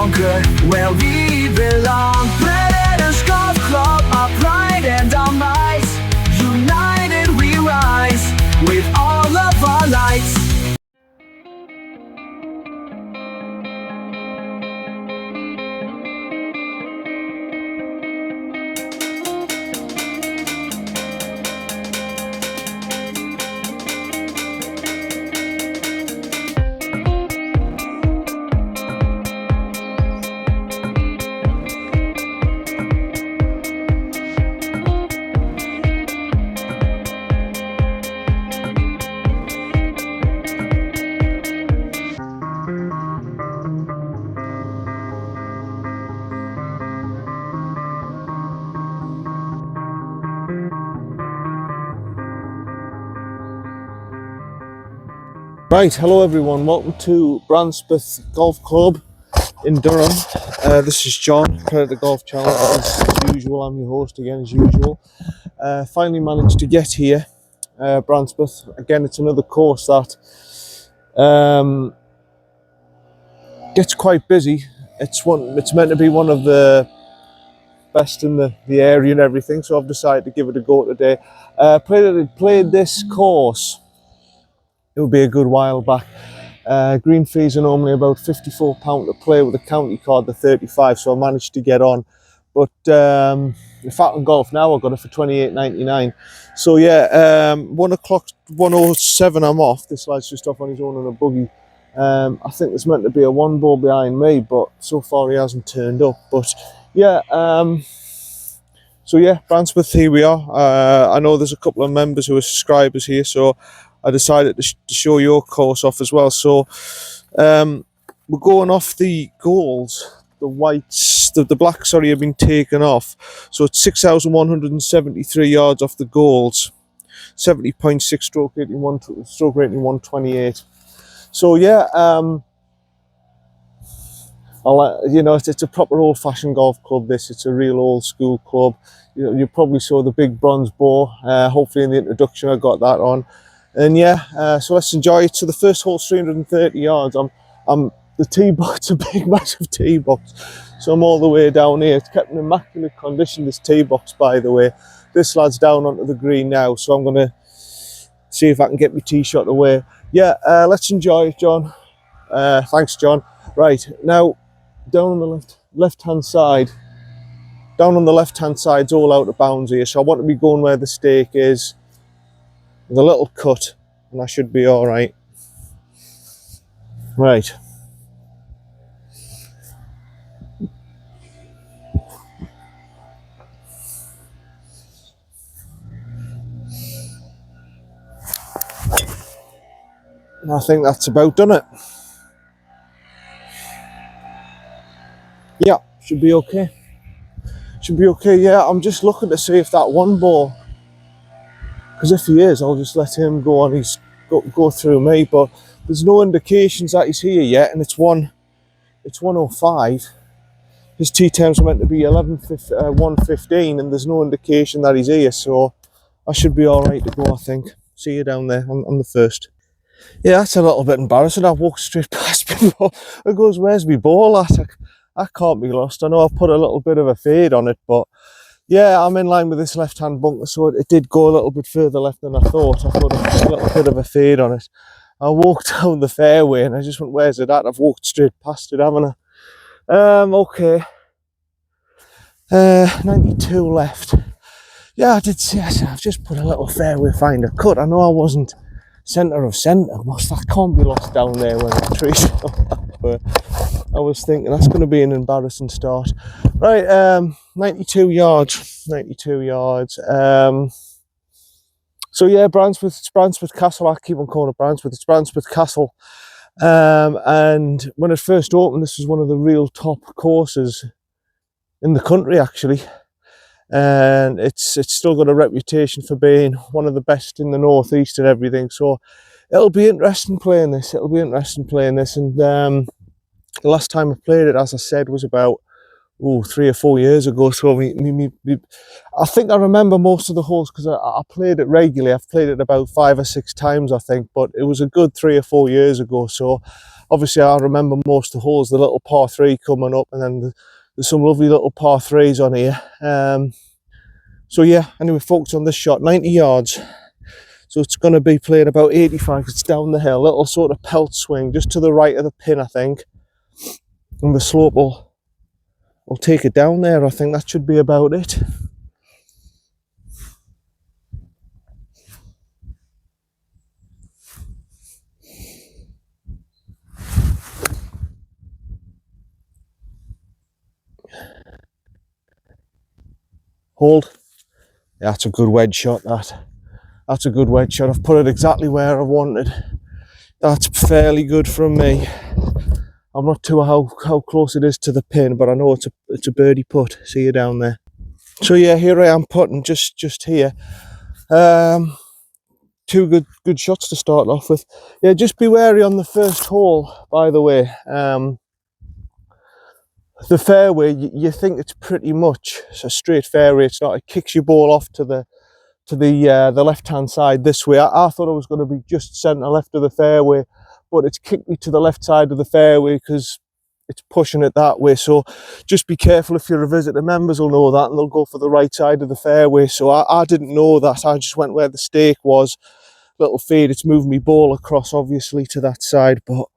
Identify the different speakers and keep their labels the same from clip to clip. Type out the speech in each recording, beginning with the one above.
Speaker 1: conquer where we belong. Predators Golf Club, our pride and our might. United we rise with all of our lights.
Speaker 2: Right, hello everyone, welcome to Brancepeth Golf Club in Durham. This is John, Predator Golf Channel. As usual, I'm your host again as usual. Finally managed to get here, Brancepeth. Again, it's another course that gets quite busy. It's meant to be one of the best in the area and everything, so I've decided to give it a go today. Played this course. It would be a good while back. Green fees are normally about £54 to play with a county card, the 35, so I managed to get on. But if I can golf now, I got it for £28.99. So yeah, 1 o'clock, 1:07 I'm off. This lad's just off on his own on a buggy. I think there's meant to be a one ball behind me, but so far he hasn't turned up. But yeah, so yeah, Brancepeth, here we are. I know there's a couple of members who are subscribers here, so I decided to show your course off as well. So we're going off the goals. The whites, the blacks, sorry, have been taken off. So it's 6,173 yards off the goals. 70.6 stroke rating, stroke rating 128. So yeah, you know, it's a proper old-fashioned golf club. It's a real old-school club. You probably saw the big bronze ball. Hopefully in the introduction I got that on. And yeah, so let's enjoy it. So the first hole's 330 yards. The tee box, a big massive tee box. So I'm all the way down here. It's kept in immaculate condition, this tee box, by the way. This lad's down onto the green now, so I'm gonna see if I can get my tee shot away. Yeah, let's enjoy it, John. Thanks, John. Right, now down on the left-hand side. Down on the left-hand side's all out of bounds here, so I want to be going where the stake is. With a little cut, and I should be all right. Right. And I think that's about done it. Yeah, should be okay. Should be okay, yeah. I'm just looking to see if that one ball, because if he is, I'll just let him go on. Go through me, but there's no indications that he's here yet, and it's 1:05. His tee times are meant to be 1:15, and there's no indication that he's here, so I should be all right to go, I think. See you down there on the first. Yeah, that's a little bit embarrassing. I walked straight past before. It goes, where's my ball at? I can't be lost. I know I've put a little bit of a fade on it, but yeah, I'm in line with this left-hand bunker, so it did go a little bit further left than I thought. I thought I put a little bit of a fade on it. I walked down the fairway and I just went, where's it at? I've walked straight past it, haven't I? Okay. 92 left. Yeah, I did see, I've just put a little fairway finder cut. I know I wasn't centre of centre, but that can't be lost down there when the trees are. I was thinking that's going to be an embarrassing start. Right, 92 yards. 92 yards. So yeah, it's Brancpeth Castle. I keep on calling it Brancpeth. It's Brancpeth Castle. And when it first opened, this was one of the real top courses in the country, actually. And it's still got a reputation for being one of the best in the northeast and everything. So it'll be interesting playing this. And the last time I played it, as I said, was about 3 or 4 years ago. So I think I remember most of the holes because I played it regularly. I've played it about 5 or 6 times, I think, but it was a good 3 or 4 years ago. So obviously I remember most of the holes, the little par 3 coming up, and then there's some lovely little par 3s on here. So yeah, anyway, focus on this shot, 90 yards. So it's going to be playing about 85. It's down the hill, little sort of pelt swing just to the right of the pin, I think. And the slope will take it down there. I think that should be about it. Hold. Yeah, that's a good wedge shot, That's a good wedge shot. I've put it exactly where I wanted. That's fairly good from me. I'm not too how close it is to the pin, but I know it's a birdie putt. See you down there. So yeah, here I am putting just here. Two good shots to start off with. Yeah, just be wary on the first hole, by the way. The fairway, you think it's pretty much a straight fairway. It's not. It kicks your ball off to the left hand side this way. I thought it was going to be just centre left of the fairway, but it's kicked me to the left side of the fairway because it's pushing it that way. So just be careful. If you're a visitor, members will know that, and they'll go for the right side of the fairway. So I didn't know that. I just went where the stake was. Little fade. It's moved me ball across, obviously, to that side. But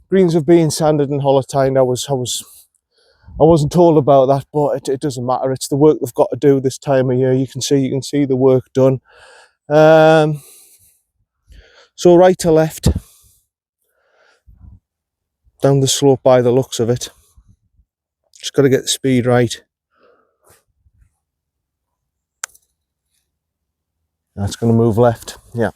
Speaker 2: greens have been sanded and hollow-tined. I wasn't told about that, but it doesn't matter. It's the work they've got to do this time of year. You can see the work done. So right to left, down the slope by the looks of it. Just got to get the speed right. That's going to move left. Yeah.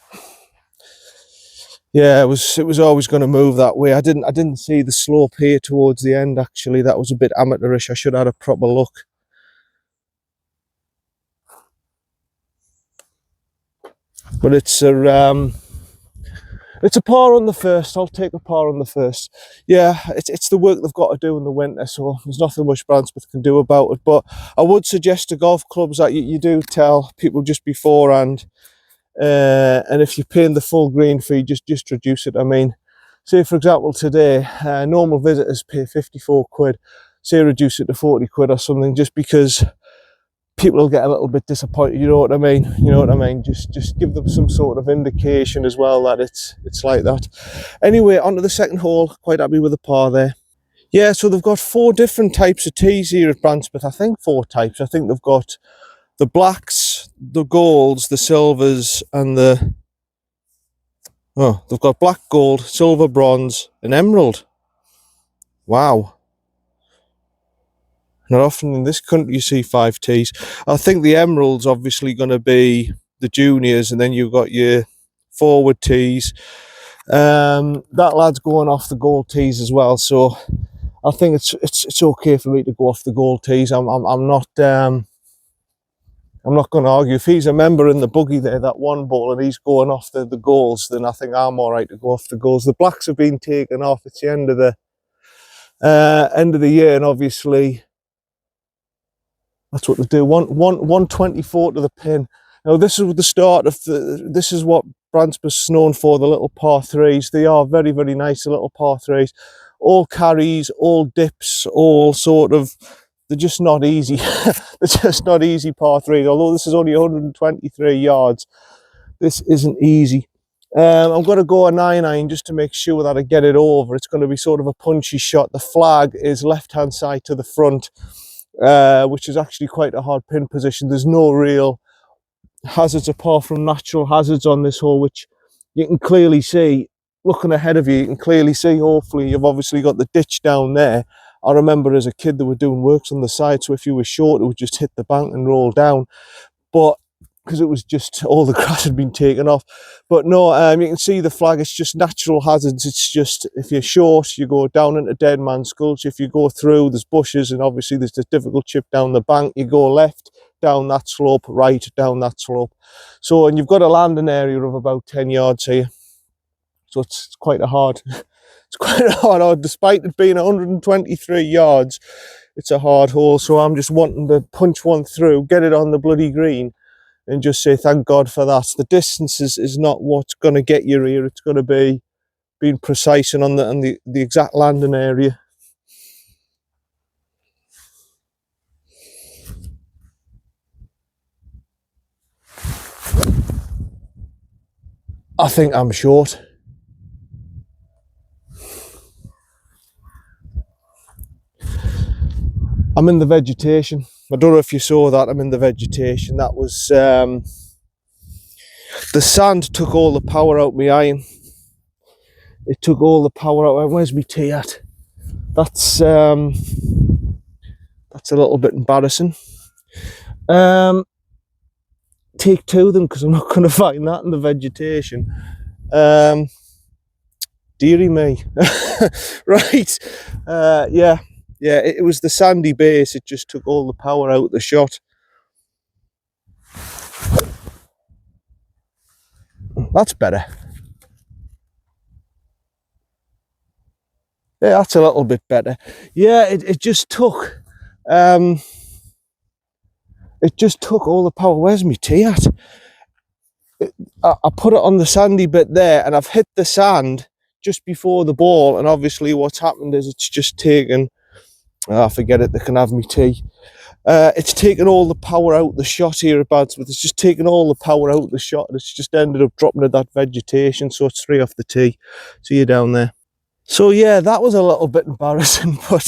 Speaker 2: Yeah, it was always going to move that way. I didn't see the slope here towards the end. Actually, that was a bit amateurish. I should have had a proper look. But it's a par on the first. I'll take a par on the first. Yeah, it's the work they've got to do in the winter, so there's nothing much Brancepeth can do about it. But I would suggest to golf clubs that you do tell people just beforehand. And if you're paying the full green fee, just reduce it. I mean, say for example today, normal visitors pay 54 quid. Say reduce it to 40 quid or something, just because people will get a little bit disappointed. You know what I mean? You know what I mean? Just give them some sort of indication as well that it's like that. Anyway, on to the second hole. Quite happy with the par there. Yeah, so they've got 4 different types of tees here at Brancepeth. I think 4 types. I think they've got the blacks, the golds, the silvers, and they've got black, gold, silver, bronze, and emerald. Wow. Not often in this country you see 5 tees. I think the emerald's obviously going to be the juniors, and then you've got your forward tees. That lad's going off the gold tees as well, so I think it's okay for me to go off the gold tees. I'm not going to argue. If he's a member in the buggy there, that one ball, and he's going off the golds, then I think I'm all right to go off the golds. The blacks have been taken off. It's the end of the year, and obviously that's what they do. 124 to the pin. Now this is the start of this is what Brancpeth's known for, the little par 3s. They are very, very nice, the little par 3s. All carries, all dips, all sort of. They're just not easy. They're just not easy par 3s. Although this is only 123 yards, this isn't easy. I'm going to go a 9-iron just to make sure that I get it over. It's going to be sort of a punchy shot. The flag is left-hand side to the front, which is actually quite a hard pin position. There's no real hazards apart from natural hazards on this hole, which you can clearly see. Looking ahead of you, you can clearly see, hopefully, you've obviously got the ditch down there. I remember as a kid they were doing works on the side, so if you were short it would just hit the bank and roll down, but because it was just all the grass had been taken off. But no, you can see the flag. It's just natural hazards. It's just if you're short you go down into dead man's gulch. If you go through, there's bushes, and obviously there's this difficult chip down the bank. You go left down that slope, right down that slope. So, and you've got a landing area of about 10 yards here, so it's quite a hard It's quite hard, despite it being 123 yards. It's a hard hole, so I'm just wanting to punch one through, get it on the bloody green, and just say thank God for that. The distance is not what's going to get you here. It's going to be being precise and on the exact landing area. I think I'm short. I'm in the vegetation. I don't know if you saw that. I'm in the vegetation. That was the sand took all the power out of my iron. It took all the power out. Where's my tea at? That's a little bit embarrassing. Take two of them because I'm not going to find that in the vegetation. Dearie me. Right. Yeah, it was the sandy base. It just took all the power out of the shot. That's better. Yeah, that's a little bit better. Yeah, it just took all the power. Where's my tea at? I put it on the sandy bit there, and I've hit the sand just before the ball, and obviously what's happened is it's just taken, forget it, they can have me tea. It's taken all the power out the shot here at Brancepeth. It's just taken all the power out the shot, and it's just ended up dropping to that vegetation, so it's 3 off the tee. See you down there. So yeah, that was a little bit embarrassing, but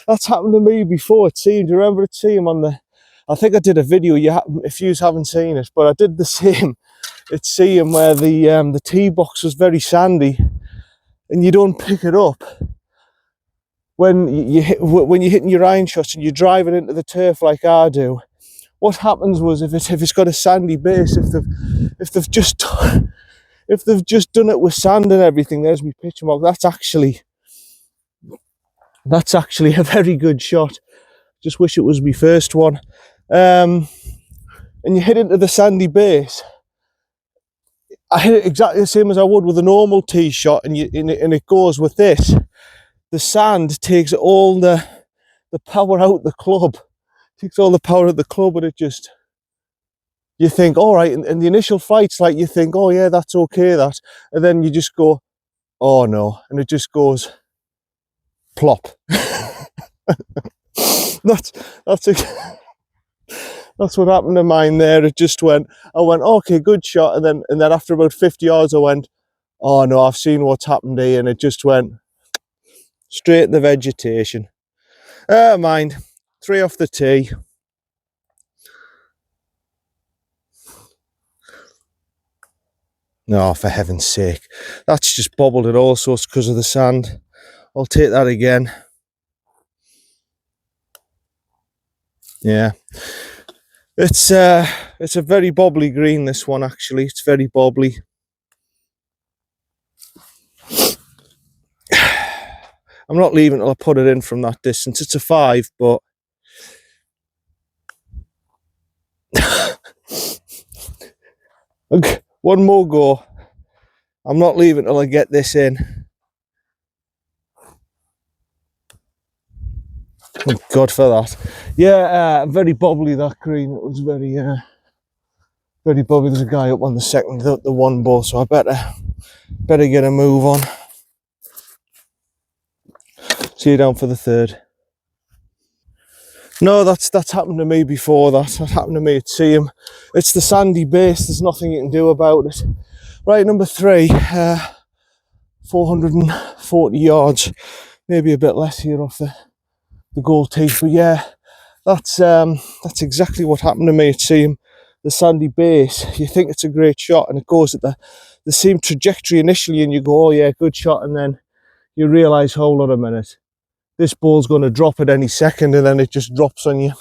Speaker 2: that's happened to me before. It seemed, do you remember it seemed on the, I think I did a video, if you haven't seen it, but I did the same. It's seeing where the tee box was very sandy, and you don't pick it up when you're hitting your iron shots and you're driving into the turf like I do. What happens was if it's got a sandy base, if they've just done it with sand and everything, there's my pitch mark. That's actually a very good shot. Just wish it was my first one. And you hit into the sandy base. I hit it exactly the same as I would with a normal tee shot, and it goes with this. The sand takes all the power out the club. Takes all the power out the club, and it just, you think, all right, and the initial flight's like, you think, oh yeah, that's okay, that, and then you just go, oh no, and it just goes plop. that's what happened to mine there. It just went, I went, okay, good shot, and then after about 50 yards I went, oh no, I've seen what's happened here, and it just went straight in the vegetation. Mind, 3 off the tee. No, for heaven's sake, that's just bobbled it all sorts because of the sand. I'll take that again. Yeah, it's a very bobbly green, this one, actually. It's very bobbly. I'm not leaving till I put it in from that distance. It's a 5, but one more go. I'm not leaving till I get this in. Thank God for that. Yeah, very bobbly, that green. It was very very bobbly. There's a guy up on the second, the one ball, so I better get a move on. See you down for the third. No, that's happened to me before. That happened to me at Seaham. It's the sandy base. There's nothing you can do about it. Right, number 3, 440 yards, maybe a bit less here off the goal tee. But yeah, that's exactly what happened to me at Seaham. The sandy base. You think it's a great shot, and it goes at the same trajectory initially, and you go, oh yeah, good shot, and then you realise, hold on a minute, this ball's going to drop at any second, and then it just drops on you.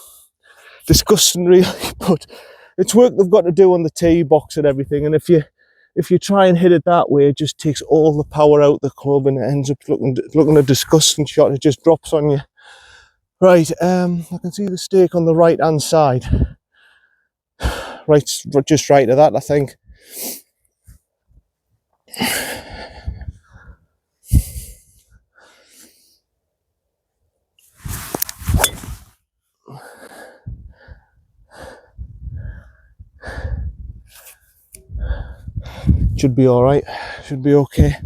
Speaker 2: Disgusting, really, but it's work they've got to do on the tee box and everything, and if you try and hit it that way, it just takes all the power out the club, and it ends up looking a disgusting shot. It just drops on you. Right, I can see the stake on the right hand side. Right, just right of that, I think. Should be all right. Should be okay.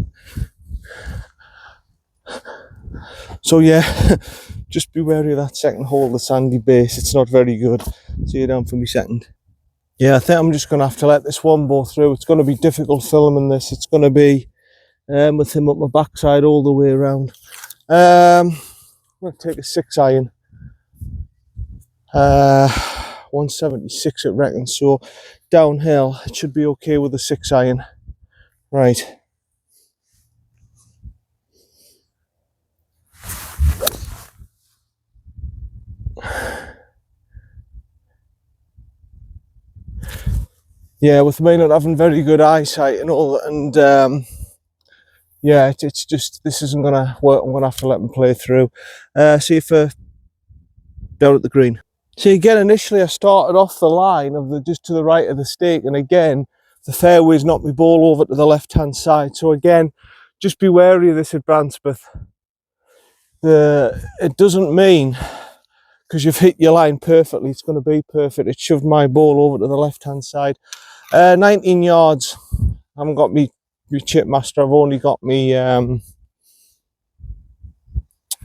Speaker 2: So yeah, just be wary of that second hole, the sandy base. It's not very good. See you down for me second. Yeah, I think I'm just going to have to let this one go through. It's going to be difficult filming this. It's going to be with him up my backside all the way around. I'm going to take a 6 iron. 176 it reckons. So downhill, it should be okay with a 6 iron. Right. Yeah, with me not having very good eyesight and all, and yeah, it's just, this isn't going to work. I'm going to have to let him play through. See if down at the green. See, again, initially I started off the line of the just to the right of the stake, and again, the fairways knocked my ball over to the left-hand side. So again, just be wary of this at Brancepeth. It doesn't mean because you've hit your line perfectly, it's going to be perfect. It shoved my ball over to the left-hand side. 19 yards. I haven't got me chip master. I've only got me my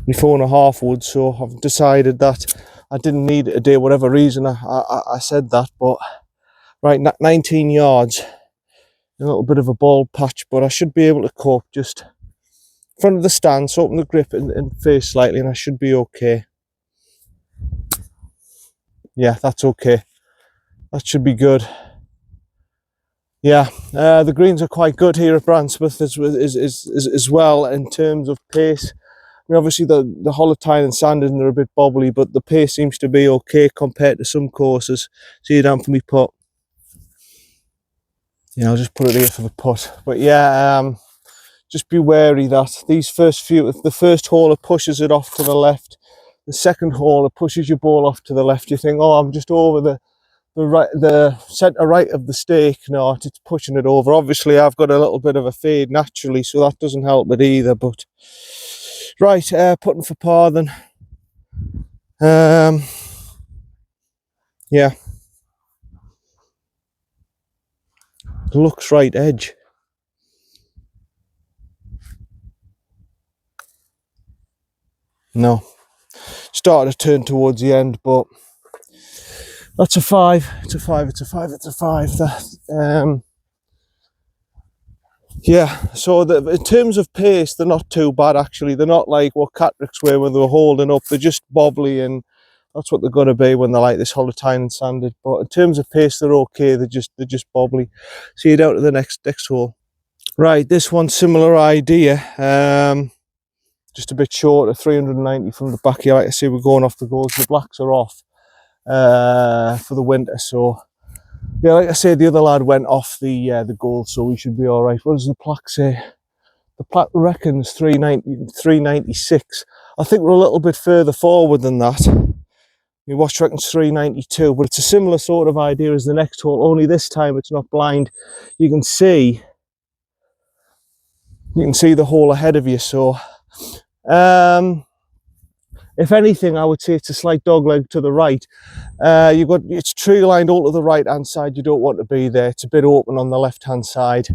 Speaker 2: 4.5 wood. So I've decided that I didn't need it today, whatever reason I said that. But right, 19 yards. A little bit of a ball patch, but I should be able to cope. Just in front of the stance, open the grip and face slightly, and I should be okay. Yeah, that's okay. That should be good. Yeah, the greens are quite good here at Brancepeth as well in terms of pace. I mean, obviously the Holotine and Sandon are a bit bobbly, but the pace seems to be okay compared to some courses. See you down for me putt. Yeah, I'll just put it here for the putt. But yeah, just be wary that these first few, if the first hole pushes it off to the left, the second hole pushes your ball off to the left, you think, oh, I'm just over the centre right of the stake. No, it's pushing it over. Obviously I've got a little bit of a fade naturally, so that doesn't help it either. But right, putting for par then. Yeah, looks right edge. No, started to turn towards the end, but that's a 5. It's a 5. It's a 5. It's a 5. That yeah. So in terms of pace, they're not too bad actually. They're not like what Catricks were when they were holding up. They're just bobbly, and that's what they're going to be when they're like this Holotine and Sanded. But in terms of pace, they're okay. They're just bobbly. See you down to the next hole. Right, this one's similar idea. Just a bit shorter, 390 from the back here. Like I say, we're going off the goals. The blacks are off for the winter, so yeah, like I said, the other lad went off the gold, so we should be all right. What does the plaque say? The plaque reckons 396. I think we're a little bit further forward than that. My watch reckons 392, but it's a similar sort of idea as the next hole, only this time it's not blind. You can see the hole ahead of you, so if anything, I would say it's a slight dogleg to the right. It's tree lined all to the right hand side. You don't want to be there. It's a bit open on the left hand side.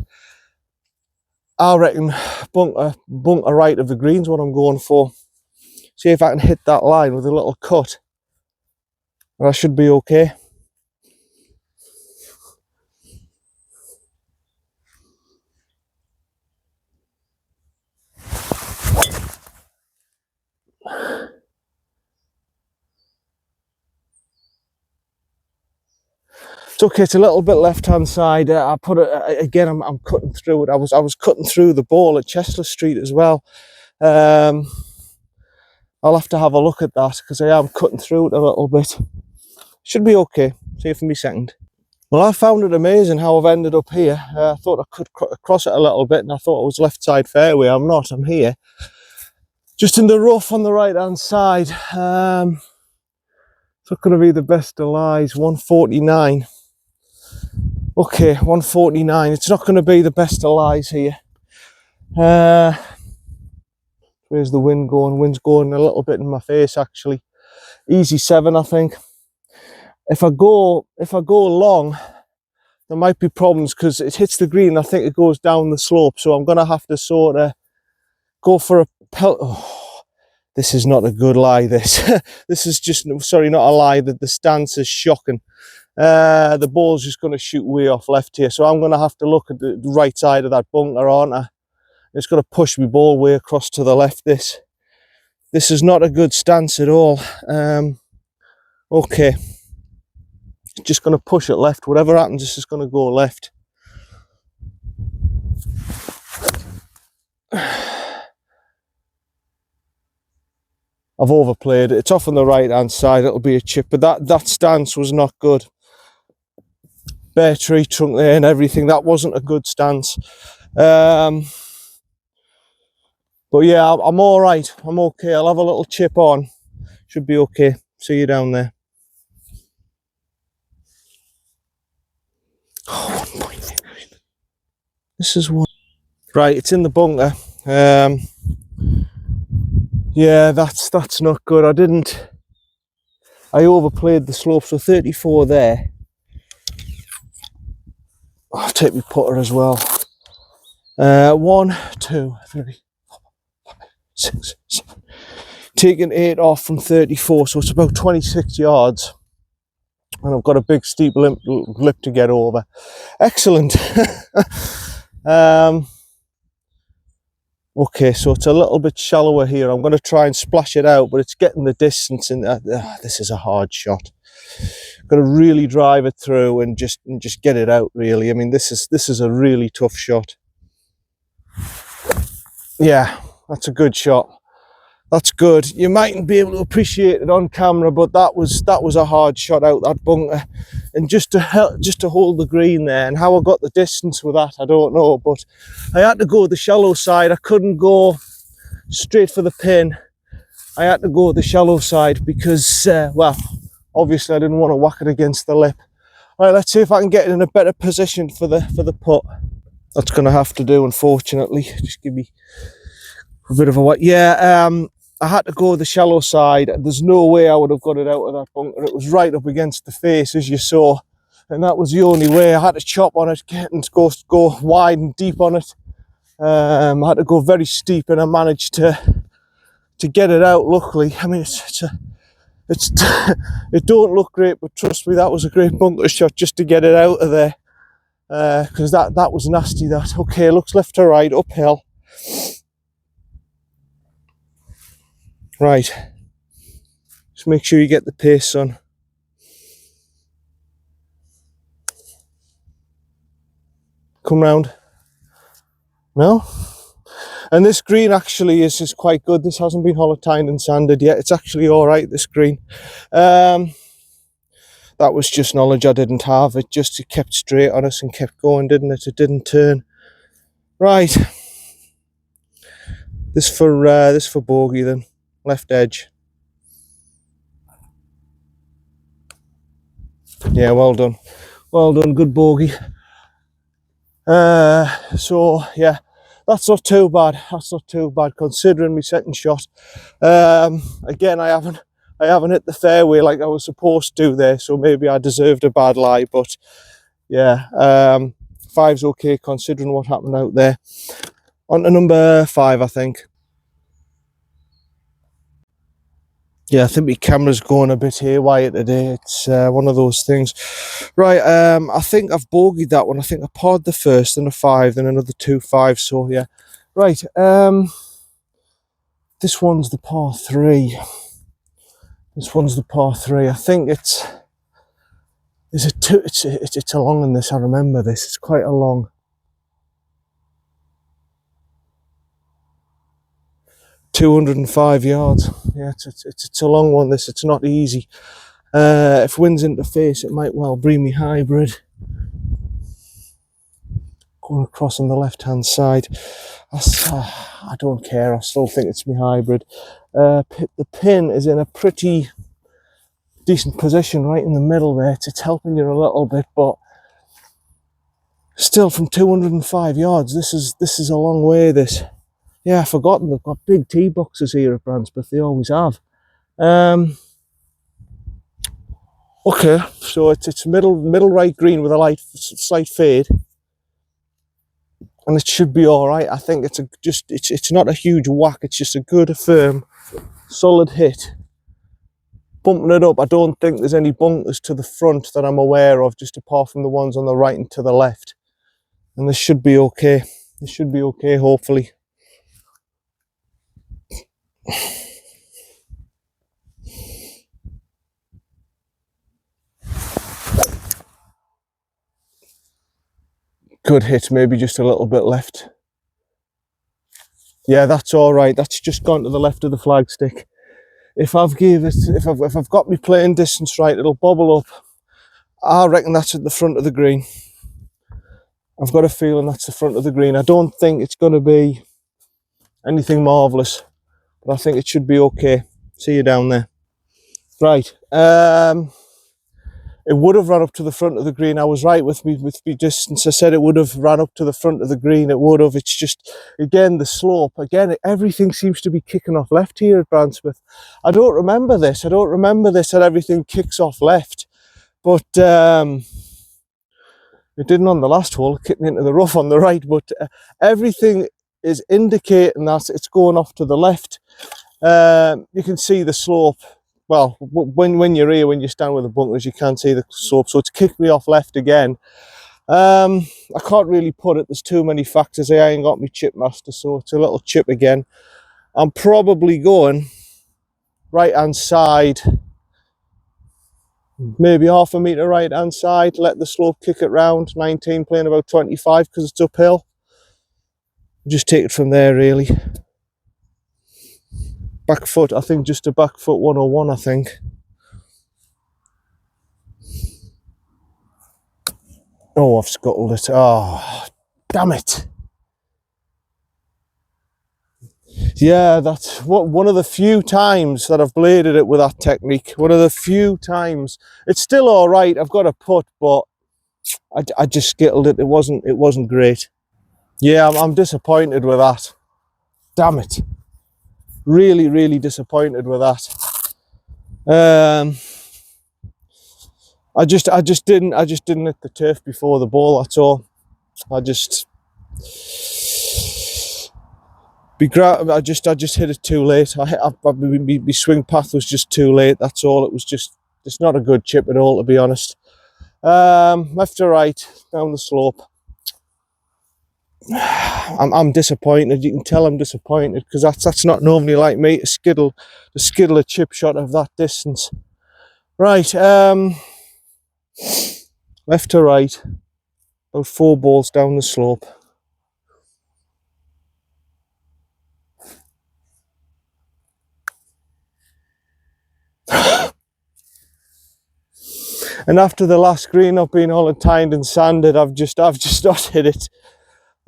Speaker 2: I reckon bunker right of the green's what I'm going for. See if I can hit that line with a little cut, and I should be okay. It's okay. It's a little bit left hand side. I put it again. I'm cutting through it. I was cutting through the ball at Chester Street as well. I'll have to have a look at that because I am cutting through it a little bit. Should be okay. See you for me second. Well, I found it amazing how I've ended up here. I thought I could cross it a little bit, and I thought it was left side fairway. I'm not. I'm here, just in the rough on the right hand side. It's not going to be the best of lies. 149. Okay, 149. It's not going to be the best of lies here. Where's the wind going? Wind's going a little bit in my face actually. Easy 7, I think. If I go long, there might be problems because it hits the green. I think it goes down the slope, so I'm going to have to sort of go for a oh, this is not a good lie, this. This is just, sorry, not a lie, that the stance is shocking. The ball's just going to shoot way off left here, so I'm going to have to look at the right side of that bunker, aren't I? It's going to push my ball way across to the left. This is not a good stance at all. Okay, just going to push it left. Whatever happens, this is going to go left. I've overplayed it. It's off on the right hand side. It'll be a chip, but that stance was not good. Bare tree trunk there and everything. That wasn't a good stance. But yeah, I'm all right. I'm okay. I'll have a little chip on. Should be okay. See you down there. Oh, 1.9. This is one. Right, it's in the bunker. Yeah, that's not good. I overplayed the slope, so 34 there. I'll take my putter as well. 1, 2, 3, 4, 5, 6, 7. Taking 8 off from 34, so it's about 26 yards. And I've got a big steep lip to get over. Excellent. Okay, so it's a little bit shallower here. I'm going to try and splash it out, but it's getting the distance, and this is a hard shot. Got to really drive it through and just get it out. Really, I mean, this is a really tough shot. Yeah, that's a good shot. That's good. You mightn't be able to appreciate it on camera, but that was a hard shot out that bunker, and just to hold the green there. And how I got the distance with that, I don't know, but I had to go the shallow side. I couldn't go straight for the pin. I had to go the shallow side because, well, obviously I didn't want to whack it against the lip. All right, let's see if I can get it in a better position for the putt. That's going to have to do, unfortunately. Just give me a bit of a what? Yeah. I had to go the shallow side. There's no way I would have got it out of that bunker. It was right up against the face, as you saw, and that was the only way. I had to chop on it, and go wide and deep on it. I had to go very steep, and I managed to get it out. Luckily, I mean, it don't look great, but trust me, that was a great bunker shot just to get it out of there, because that was nasty. That okay? Looks left to right, uphill. Right, just make sure you get the pace on. Come round. No? And this green actually is quite good. This hasn't been holotined and sanded yet. It's actually all right, this green. That was just knowledge I didn't have. It kept straight on us and kept going, didn't it? It didn't turn. Right. This for bogey then. Left edge. Yeah, well done. Well done, good bogey. So yeah, that's not too bad. That's not too bad considering my second shot. Again, I haven't hit the fairway like I was supposed to there, so maybe I deserved a bad lie, but yeah, 5's okay considering what happened out there. On to number 5, I think. Yeah, I think my camera's going a bit haywire today. It's one of those things. Right, I think I've bogeyed that one. I think I parred the first, then a 5, then another 2 5s. So yeah, right. This one's the par 3. This one's the par 3. I think it's a long one. This, I remember this. It's quite a long. 205 yards. Yeah, it's a long one. This, it's not easy. If wind's interface, it might well bring me hybrid. Going across on the left hand side. I don't care. I still think it's my hybrid. The pin is in a pretty decent position right in the middle there. It's helping you a little bit, but still, from 205 yards, this is a long way. This. Yeah, I've forgotten they've got big tee boxes here at Brancepeth. They always have. Okay, so it's middle right green with a slight fade, and it should be all right. I think it's not a huge whack. It's just a good, firm, solid hit. Bumping it up. I don't think there's any bunkers to the front that I'm aware of, just apart from the ones on the right and to the left. And this should be okay. This should be okay, hopefully. Good hit, maybe just a little bit left. Yeah, that's all right. That's just gone to the left of the flagstick. If I've got my playing distance right, it'll bobble up. I reckon that's at the front of the green. I've got a feeling that's the front of the green. I don't think it's going to be anything marvellous, but I think it should be okay. See you down there. Right. It would have run up to the front of the green. I was right with me distance. I said it would have run up to the front of the green. It would have. It's just, again, the slope. Again, everything seems to be kicking off left here at Brancepeth. I don't remember this. I don't remember this, that everything kicks off left. But it didn't on the last hole, kicking into the rough on the right. But everything is indicating that it's going off to the left. You can see the slope. Well, when you're here, when you stand with the bunkers, you can't see the slope. So it's kicked me off left again. I can't really put it. There's too many factors. I ain't got my chip master, so it's a little chip again. I'm probably going right-hand side, maybe half a metre right-hand side. Let the slope kick it round. 19, playing about 25 because it's uphill. Just take it from there, really. Back foot, I think just a back foot 101, I think. Oh, I've scuttled it. Oh, damn it. Yeah, that's one of the few times that I've bladed it with that technique. One of the few times. It's still all right. I've got a putt, but I just skittled it. It wasn't great. Yeah, I'm disappointed with that. Damn it. Really, really disappointed with that. I just didn't hit the turf before the ball. That's all. I just hit it too late. My swing path was just too late. That's all. It was just not a good chip at all, to be honest. Left to right down the slope. I'm disappointed. You can tell I'm disappointed because that's not normally like me to skittle a chip shot of that distance. Right. Left to right, about 4 balls down the slope. And after the last green up being all tined and sanded, I've just not hit it.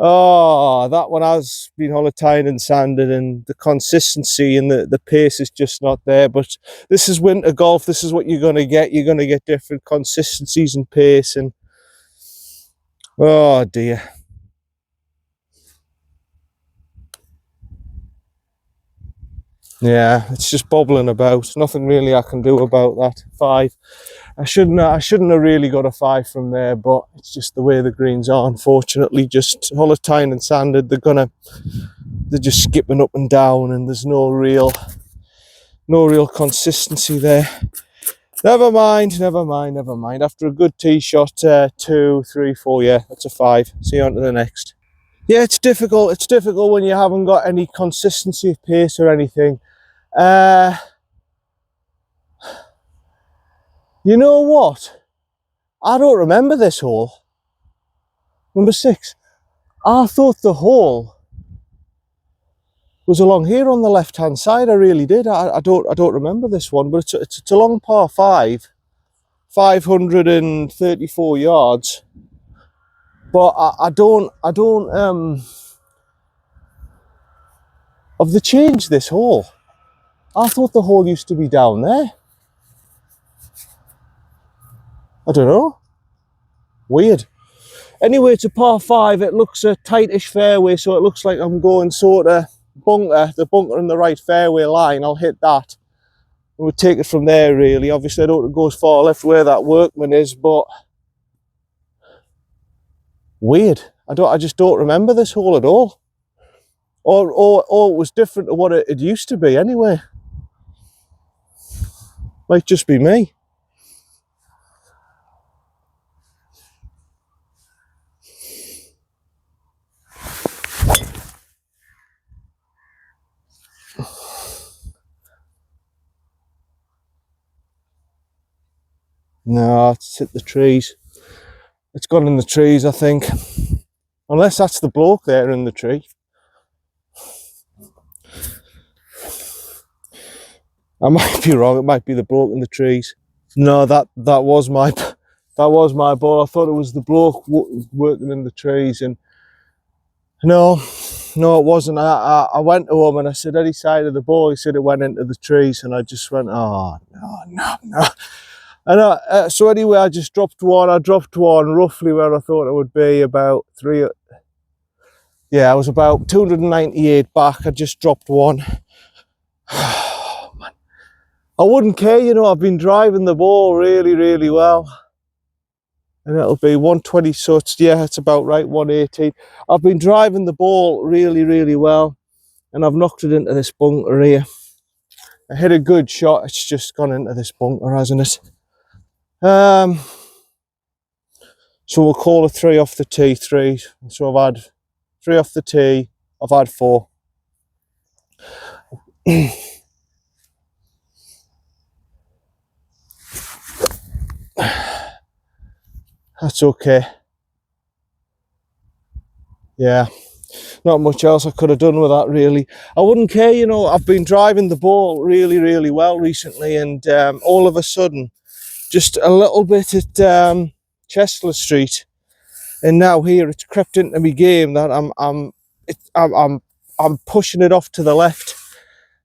Speaker 2: Oh, that one has been hollow-tined and sanded, and the consistency and the pace is just not there. But this is winter golf. This is what you're going to get. You're going to get different consistencies and pace. And oh dear. Yeah, it's just bobbling about. Nothing really I can do about that. 5. I shouldn't have really got a 5 from there, but it's just the way the greens are, unfortunately. Just hollow-tined and sanded. They're just skipping up and down, and there's no real consistency there. Never mind. After a good tee shot, 2, 3, 4, yeah, that's a 5. See you on to the next. Yeah, it's difficult. It's difficult when you haven't got any consistency of pace or anything. You know what? I don't remember this hole. Number 6. I thought the hole was along here on the left-hand side. I really did. I don't remember this one, but it's a long par 5, 534 yards. But I don't. Have they changed this hole? I thought the hole used to be down there. I don't know. Weird. Anyway, it's a par 5. It looks a tightish fairway, so it looks like I'm going sort of bunker, the bunker in the right fairway line. I'll hit that. we'll take it from there really. Obviously I don't want to go as far left where that workman is, but weird. I just don't remember this hole at all. Or it was different to what it used to be anyway. Might just be me. No, it's hit the trees. It's gone in the trees, I think. Unless that's the bloke there in the tree. I might be wrong. It might be the bloke in the trees. No, that was my ball. I thought it was the bloke working in the trees, and no, it wasn't. I went to him and I said, any side of the ball? He said it went into the trees, and I just went, oh no. And so anyway, I just dropped one. I dropped one roughly where I thought it would be, about 3. Yeah, I was about 298 back. I just dropped one. Oh, man. I wouldn't care, you know. I've been driving the ball really well, and it'll be 120. So it's about right, 118. I've been driving the ball really well, and I've knocked it into this bunker here. I hit a good shot. It's just gone into this bunker, hasn't it? So we'll call it 3 off the tee, 3. So I've had 3 off the tee, I've had 4. That's okay. Yeah, not much else I could have done with that really. I wouldn't care, you know. I've been driving the ball really well recently, and all of a sudden, just a little bit at Chestler Street, and now here it's crept into my game that I'm pushing it off to the left.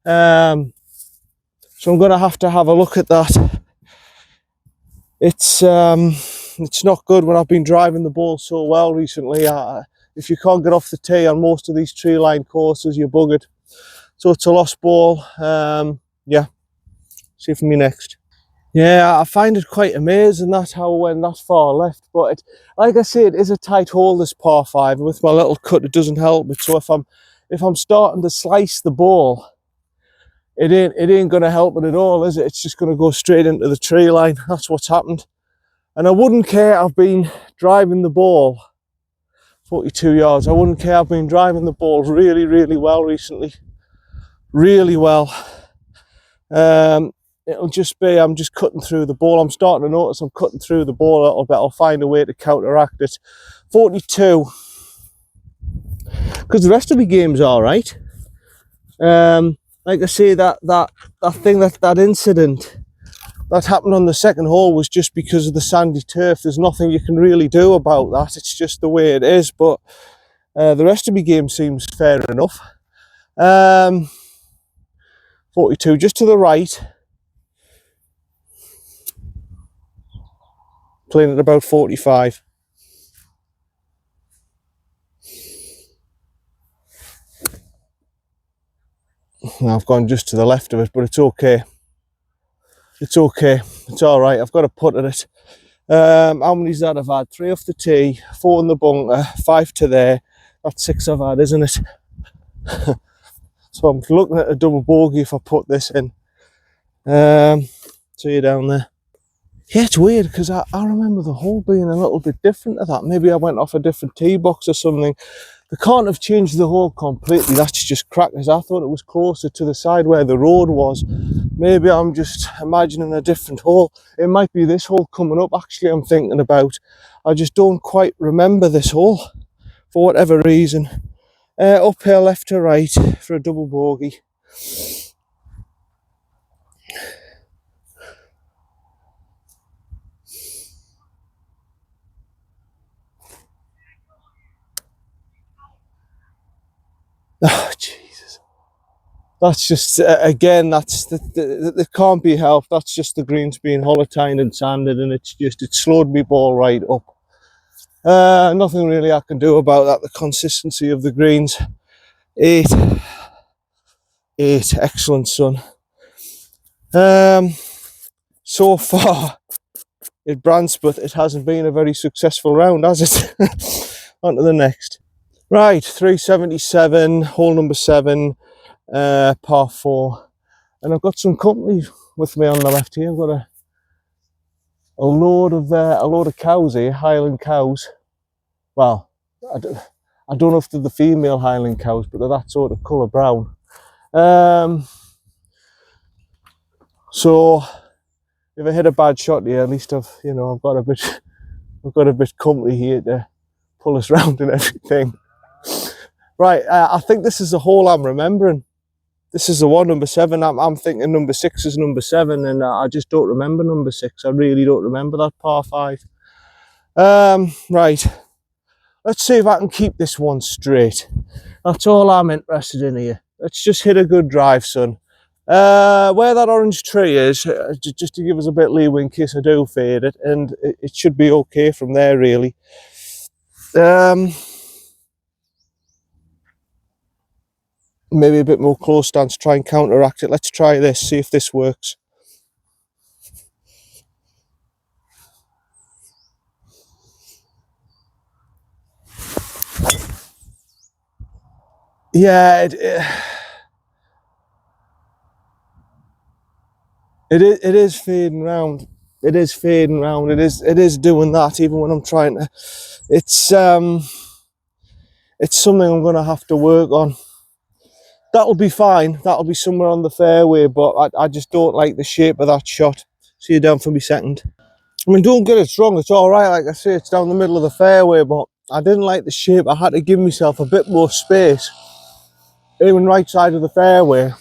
Speaker 2: So I'm going to have a look at that. It's not good when I've been driving the ball so well recently. If you can't get off the tee on most of these tree line courses, you're buggered. So it's a lost ball. Yeah, see you for me next. Yeah, I find it quite amazing that how I went that far left, but like I say, it is a tight hole, this par 5. With my little cut, it doesn't help it. So if I'm starting to slice the ball, it ain't going to help it at all, is it? It's just going to go straight into the tree line. That's what's happened. And I wouldn't care. I've been driving the ball 42 yards. I wouldn't care. I've been driving the ball really well recently. Really well. It'll just be, I'm just cutting through the ball. I'm starting to notice I'm cutting through the ball a little bit. I'll find a way to counteract it. 42. Because the rest of the game's all right. Like I say, that incident that happened on the second hole was just because of the sandy turf. There's nothing you can really do about that. It's just the way it is. But the rest of the game seems fair enough. 42, just to the right. Playing at about 45. I've gone just to the left of it, but it's okay. It's okay. It's all right. I've got to putt at it. How many's that I've had? 3 off the tee, 4 in the bunker, 5 to there. That's 6 I've had, isn't it? So I'm looking at a double bogey if I put this in. See you down there. Yeah, it's weird because I remember the hole being a little bit different to that. Maybe I went off a different tee box or something. They can't have changed the hole completely. That's just crackers. I thought it was closer to the side where the road was. Maybe I'm just imagining a different hole. It might be this hole coming up, actually, I'm thinking about. I just don't quite remember this hole for whatever reason. Uphill left to right for a double bogey. Oh, Jesus. That's just, again, that can't be helped. That's just the greens being hollow-tined and sanded, and it slowed me ball right up. Nothing really I can do about that. The consistency of the greens. 8. Excellent, son. So far at Brancepeth, it hasn't been a very successful round, has it? On to the next. Right, 377, hole number 7, par 4. And I've got some company with me on the left here. I've got a load of cows here, Highland cows. Well, I don't know if they're the female Highland cows, but they're that sort of colour brown. So if I hit a bad shot here, at least I've got a bit company here to pull us round and everything. Right, I think this is the hole I'm remembering. This is the one, number 7. I'm thinking number 6 is number 7, and I just don't remember number 6. I really don't remember that par 5. Right, let's see if I can keep this one straight. That's all I'm interested in here. Let's just hit a good drive, son. Where that orange tree is, just to give us a bit of leeway in case I do fade it, and it should be okay from there, really. Maybe a bit more close stance, try and counteract it. Let's try this, see if this works. Yeah, it is fading round. It is fading round. It is doing that even when I'm trying to. It's something I'm going to have to work on. That'll be fine. That'll be somewhere on the fairway, but I just don't like the shape of that shot. See you down for me second. I mean, don't get it wrong. It's all right. Like I say, it's down the middle of the fairway, but I didn't like the shape. I had to give myself a bit more space, even right side of the fairway,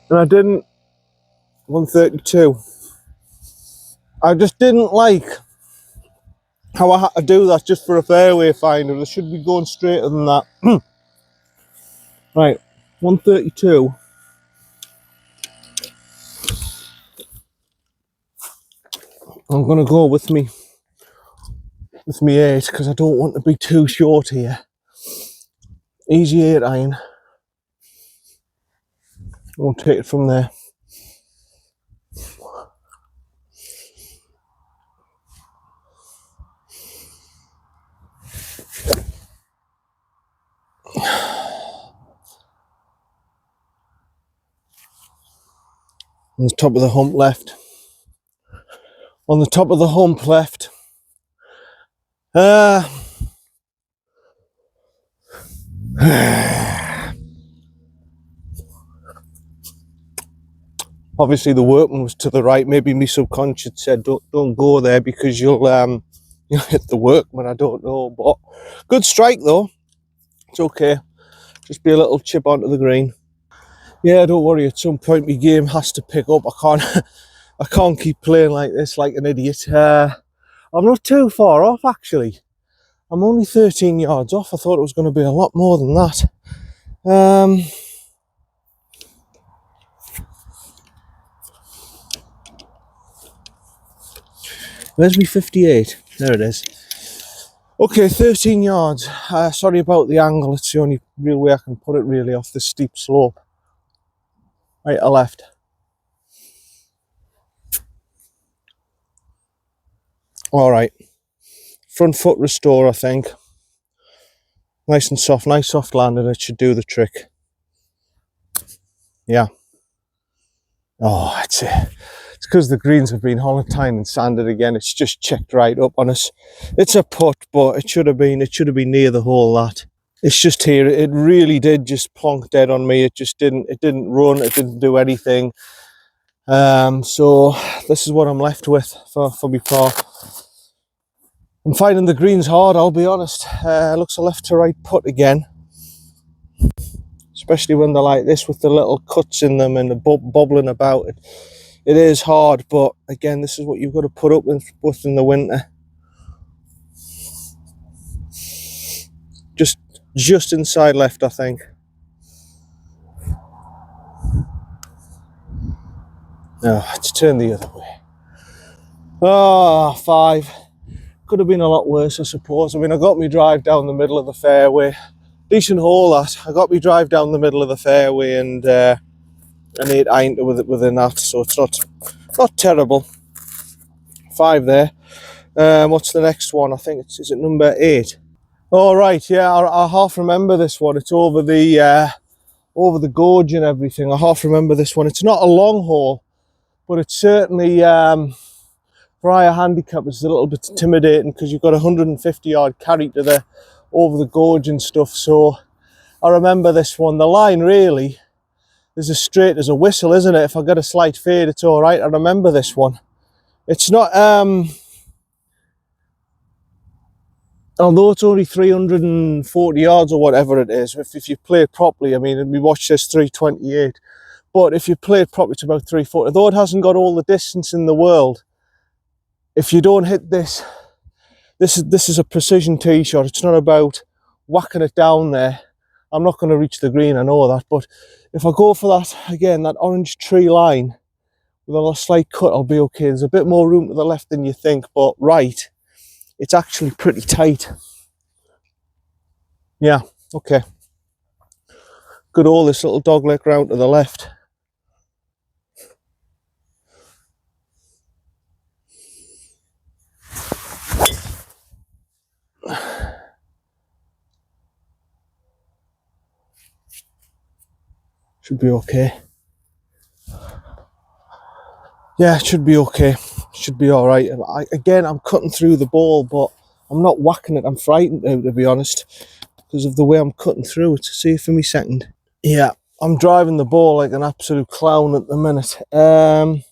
Speaker 2: and I didn't. 132. I just didn't like how I had to do that just for a fairway finder. I should be going straighter than that. Right, 132. I'm gonna go with me 8 because I don't want to be too short here. Easy 8 iron. We'll take it from there. On the top of the hump left. On the top of the hump left. Obviously the workman was to the right. Maybe my subconscious said don't go there because you'll hit the workman. I don't know, but good strike though. It's okay. Just be a little chip onto the green. Yeah, don't worry. At some point, my game has to pick up. I can't keep playing like this, like an idiot. I'm not too far off, actually. I'm only 13 yards off. I thought it was going to be a lot more than that. Where's me 58? There it is. Okay, 13 yards. Sorry about the angle. It's the only real way I can put it, really, off the steep slope. Right or left? All right. Front foot restore, I think. Nice and soft, nice soft landing. It should do the trick. Yeah. Oh, it's because the greens have been holotine and sanded again. It's just checked right up on us. It's a putt, but it should have been near the hole. That it's just here. It really did just plonk dead on me. It just didn't. It didn't run. It didn't do anything. So this is what I'm left with for my par. I'm finding the greens hard, I'll be honest. Looks a left to right putt again. Especially when they're like this with the little cuts in them and the bobbling about. It is hard, but again, this is what you've got to put up with in the winter. Just inside left, I think. No, it's turned the other way. Oh, 5. Could have been a lot worse, I suppose. I mean, I got me drive down the middle of the fairway. Decent hole, that. I got me drive down the middle of the fairway, and an 8 iron within that, so it's not terrible. 5 there. What's the next one? I think is it number 8? Oh right, yeah, I half remember this one. It's over the gorge and everything. I half remember this one. It's not a long haul, but it's certainly for higher handicap it's a little bit intimidating because you've got a 150 yard carry to the over the gorge and stuff. So I remember this one. The line really is as straight as a whistle, isn't it? If I get a slight fade, it's all right. I remember this one. It's not although it's only 340 yards or whatever it is, if you play it properly, I mean, we watched this 328, but if you play it properly, it's about 340. Though it hasn't got all the distance in the world, if you don't hit this is a precision tee shot. It's not about whacking it down there. I'm not going to reach the green, I know that, but if I go for that, again, that orange tree line with a slight cut, I'll be okay. There's a bit more room to the left than you think, but right, it's actually pretty tight. Yeah, okay. Good all this little dogleg round to the left. Should be okay. Yeah, it should be okay. Should be all right. Again, I'm cutting through the ball, but I'm not whacking it. I'm frightened now, to be honest, because of the way I'm cutting through it. See it for me second. Yeah, I'm driving the ball like an absolute clown at the minute. The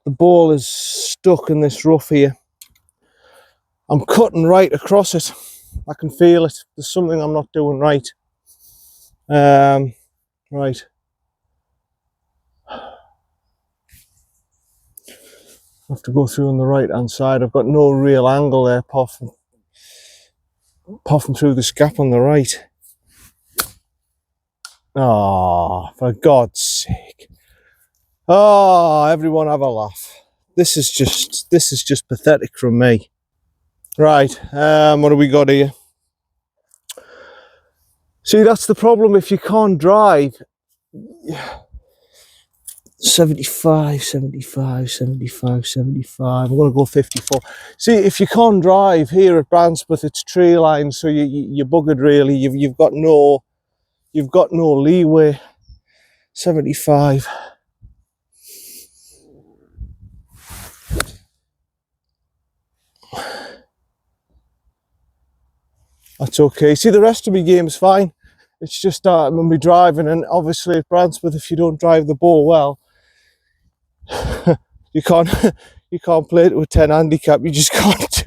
Speaker 2: ball is stuck in this rough here. I'm cutting right across it. I can feel it. There's something I'm not doing right. Right. I have to go through on the right hand side. I've got no real angle there, puffing through this gap on the right. Oh, for God's sake. Oh, everyone have a laugh. This is just pathetic from me. Right, what do we got here? See, that's the problem if you can't drive. 75, 75, 75, 75. I'm going to go 54. See, if you can't drive here at Brancepeth, it's tree line, so you're buggered really. You've got no leeway. 75. That's okay. See, the rest of my game's fine. It's just when we're driving, and obviously at Brancepeth, if you don't drive the ball well, you can't play it to a 10 handicap. You just can't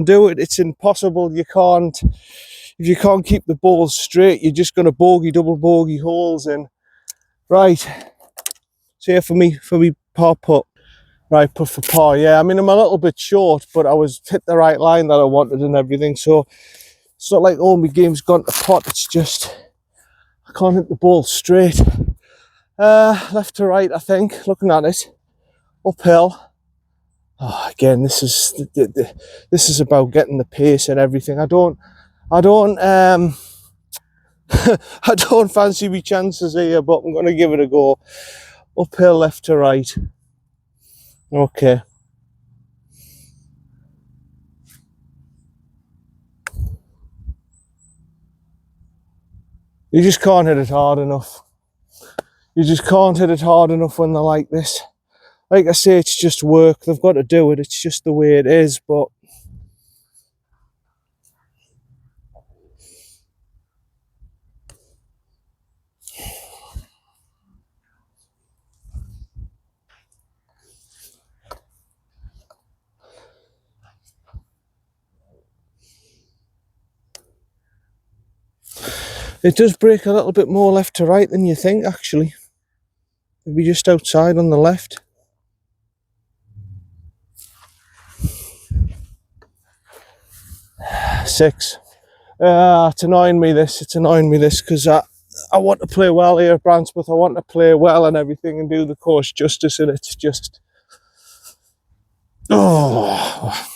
Speaker 2: do it. It's impossible. If you can't keep the ball straight, you're just going to bogey, double bogey holes in. Right. So here for me par putt. Right, putt for par. Yeah, I mean, I'm a little bit short, but I was hit the right line that I wanted and everything. So it's not like all my game's gone to pot. It's just I can't hit the ball straight. Left to right, I think. Looking at it, uphill. Oh, again, this is about getting the pace and everything. I don't I don't fancy my chances here, but I'm going to give it a go. Uphill, left to right. Okay. You just can't hit it hard enough. You just can't hit it hard enough when they're like this. Like I say, it's just work. They've got to do it. It's just the way it is, but it does break a little bit more left to right than you think, actually. Maybe just outside on the left. Six. It's annoying me this. It's annoying me this because I want to play well here at Brancpeth. I want to play well and everything and do the course justice, and it's just... Oh...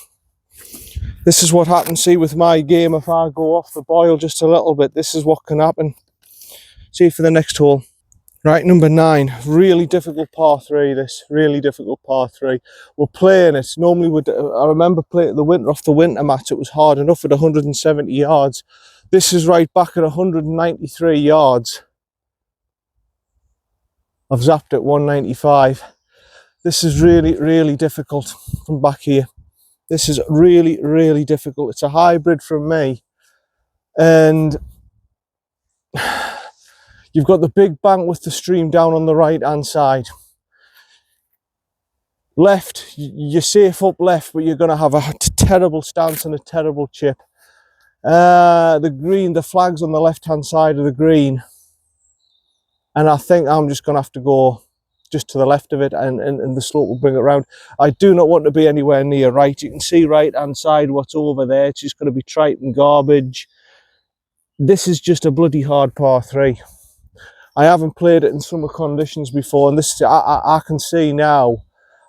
Speaker 2: This is what happens, see, with my game. If I go off the boil just a little bit, this is what can happen. See you for the next hole. Right, number 9, really difficult par 3, this, really difficult par 3. We're playing it, normally I remember playing the winter off the winter match, it was hard enough at 170 yards. This is right back at 193 yards. I've zapped at 195. This is really, really difficult from back here. This is really, really difficult. It's a hybrid from me. And you've got the big bank with the stream down on the right hand side. Left, you're safe up left, but you're going to have a terrible stance and a terrible chip. The green, the flag's on the left hand side of the green. And I think I'm just going to have to go just to the left of it, and the slope will bring it around. I do not want to be anywhere near right. You can see right hand side what's over there. It's just going to be trite and garbage. This is just a bloody hard par 3. I haven't played it in summer conditions before, and this I can see now.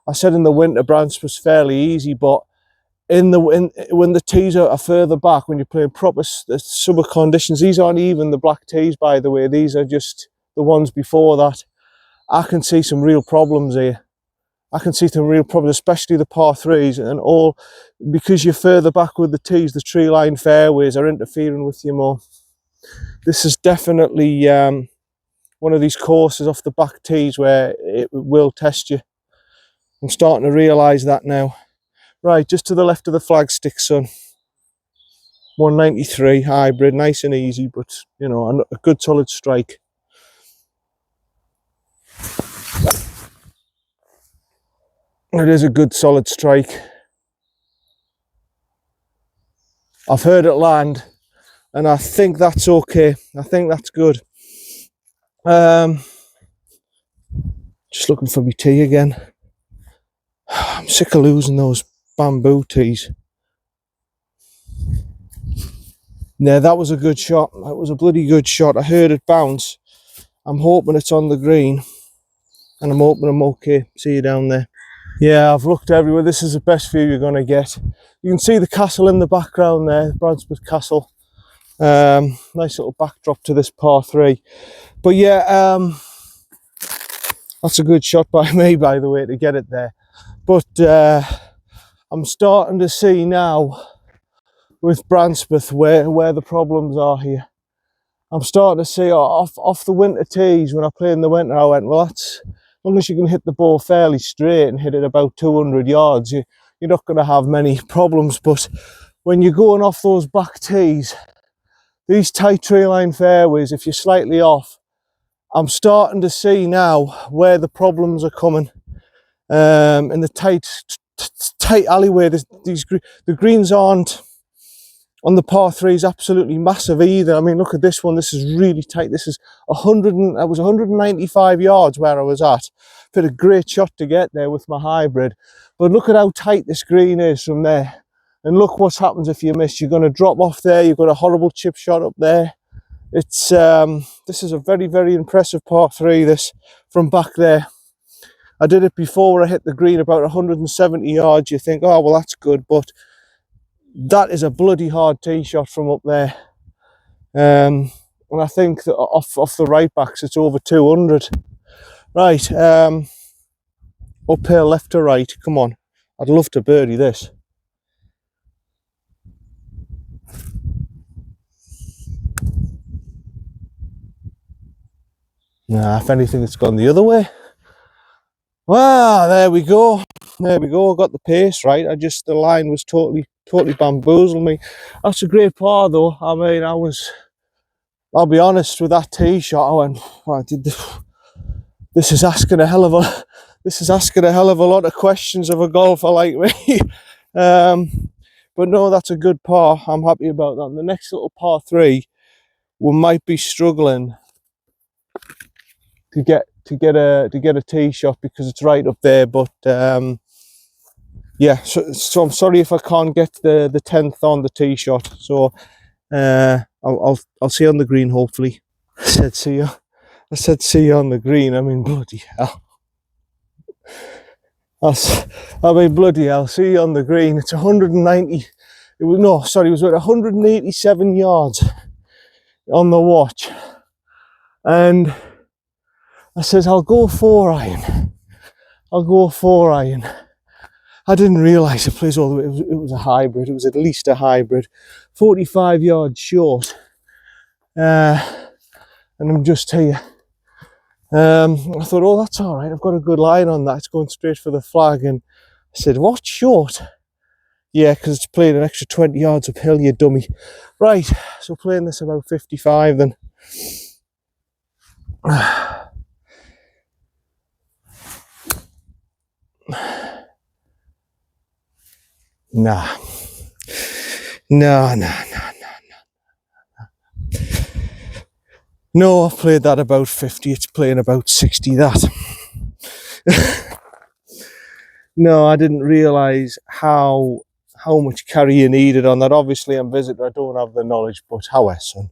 Speaker 2: I said in the winter Brancepeth was fairly easy, but when the tees are further back, when you're playing proper summer conditions, these aren't even the black tees, by the way. These are just the ones before that. I can see some real problems here. I can see some real problems, especially the par 3s, and all because you're further back with the tees. The tree line fairways are interfering with you more. This is definitely one of these courses off the back tees where it will test you. I'm starting to realise that now. Right, just to the left of the flagstick, son. 193 hybrid, nice and easy, but you know, a good solid strike. It is a good solid strike. I've heard it land, and I think that's okay. I think that's good. Just looking for my tee again. I'm sick of losing those bamboo tees. Yeah, that was a good shot. That was a bloody good shot. I heard it bounce. I'm hoping it's on the green, and I'm hoping I'm okay. See you down there. Yeah, I've looked everywhere. This is the best view you're going to get. You can see the castle in the background there, Brancepeth Castle. Nice little backdrop to this par 3. But yeah, that's a good shot by me, by the way, to get it there. But I'm starting to see now with Brancepeth where the problems are here. I'm starting to see off the winter tees. When I played in the winter, I went, well, that's, as long as you can hit the ball fairly straight and hit it about 200 yards, you're not going to have many problems. But when you're going off those back tees, these tight tree line fairways, if you're slightly off, I'm starting to see now where the problems are coming. In the tight alleyway, the greens aren't on the par 3s absolutely massive either. I mean, look at this one. This is really tight. This is I was 195 yards where I was at. Did a great shot to get there with my hybrid, but look at how tight this green is from there. And look what happens if you miss. You're going to drop off there. You've got a horrible chip shot up there. It's this is a very, very impressive par 3. This from back there. I did it before where I hit the green about 170 yards. You think, oh well, that's good, but that is a bloody hard tee shot from up there. And I think that off the right backs, it's over 200. Right, uphill left to right. Come on, I'd love to birdie this. Nah, if anything, it's gone the other way. Wow, there we go. There we go. I got the pace right. The line was totally bamboozled me. That's a great par though. I mean, I'll be honest, with that tee shot, I went, oh, this is asking a hell of a lot of questions of a golfer like me. But no, that's a good par. I'm happy about that. And the next little par 3, we might be struggling to get a tee shot because it's right up there. But yeah, so I'm sorry if I can't get the 10th on the tee shot. So I'll see you on the green, hopefully. I said see you on the green. I mean, bloody hell. Bloody hell, see you on the green. It's 190. It was 187 yards on the watch. And I says, I'll go 4-iron. I'll go 4-iron. I didn't realise it plays all the way. It was a hybrid. It was at least a hybrid. 45 yards short. And I'm just here. I thought, oh, that's all right. I've got a good line on that. It's going straight for the flag. And I said, what, short? Yeah, because it's playing an extra 20 yards uphill, you dummy. Right, so playing this about 55 then. Nah. No. No, I've played that about 50. It's playing about 60, that. No, I didn't realise how much carry you needed on that. Obviously, I'm visitor. I don't have the knowledge, but how son?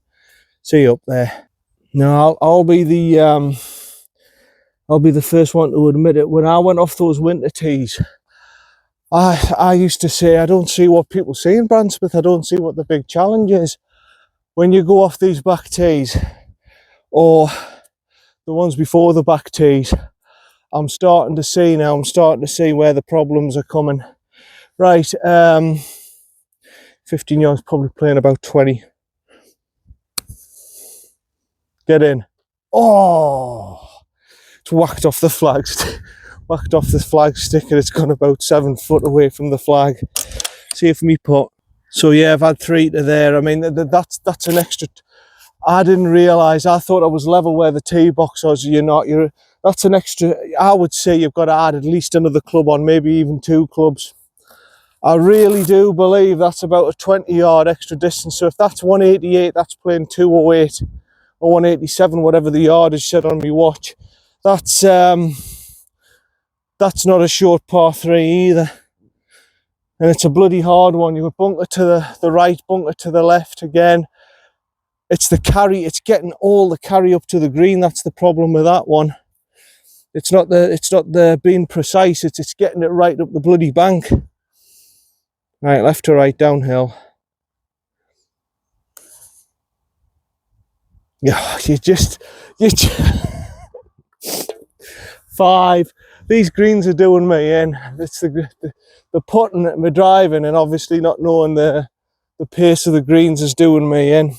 Speaker 2: See you up there. No, I'll be the first one to admit it. When I went off those winter tees, I used to say, I don't see what people see in Brancepeth. I don't see what the big challenge is. When you go off these back tees, or the ones before the back tees, I'm starting to see now. I'm starting to see where the problems are coming. Right, 15 yards, probably playing about 20. Get in. Oh, it's whacked off the flags. Whacked off the flag stick, and it's gone about 7 foot away from the flag. See if me put. So yeah, I've had 3 to there. I mean, that's an extra. I didn't realise. I thought I was level where the tee box was. You're not. That's an extra. I would say you've got to add at least another club on, maybe even 2 clubs. I really do believe that's about a 20-yard extra distance. So if that's 188, that's playing 208 or 187, whatever the yardage said on my watch. That's not a short par 3 either. And it's a bloody hard one. You would bunker to the right, bunker to the left again. It's the carry. It's getting all the carry up to the green. That's the problem with that one. It's not the being precise. It's getting it right up the bloody bank. Right, left to right, downhill. Yeah, you just 5. These greens are doing me in. It's the putting, the driving, and obviously not knowing the pace of the greens is doing me in.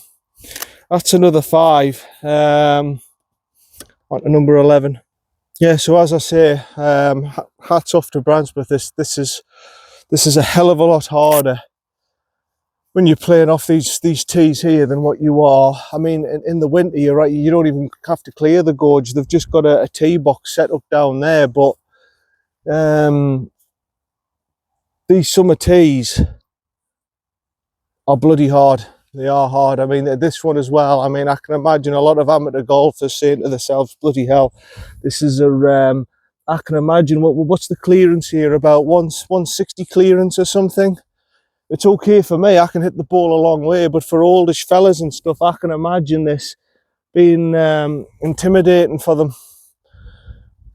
Speaker 2: That's another 5. On to number 11. Yeah, so as I say, hats off to Brancepeth. This is a hell of a lot harder when you're playing off these tees here than what you are. I mean, in the winter, you're right, you don't even have to clear the gorge. They've just got a tee box set up down there, but these summer tees are bloody hard. They are hard. I mean, this one as well. I mean, I can imagine a lot of amateur golfers saying to themselves, bloody hell, this is a, I can imagine, what's the clearance here, about 160 clearance or something? It's okay for me, I can hit the ball a long way, but for oldish fellas and stuff, I can imagine this being intimidating for them.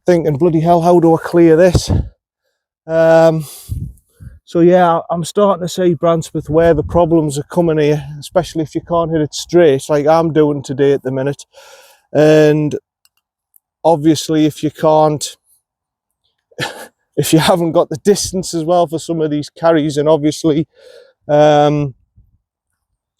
Speaker 2: Thinking, bloody hell, how do I clear this? So yeah, I'm starting to see Brancepeth where the problems are coming here, especially if you can't hit it straight, like I'm doing today at the minute. And obviously if you can't, if you haven't got the distance as well for some of these carries, and obviously some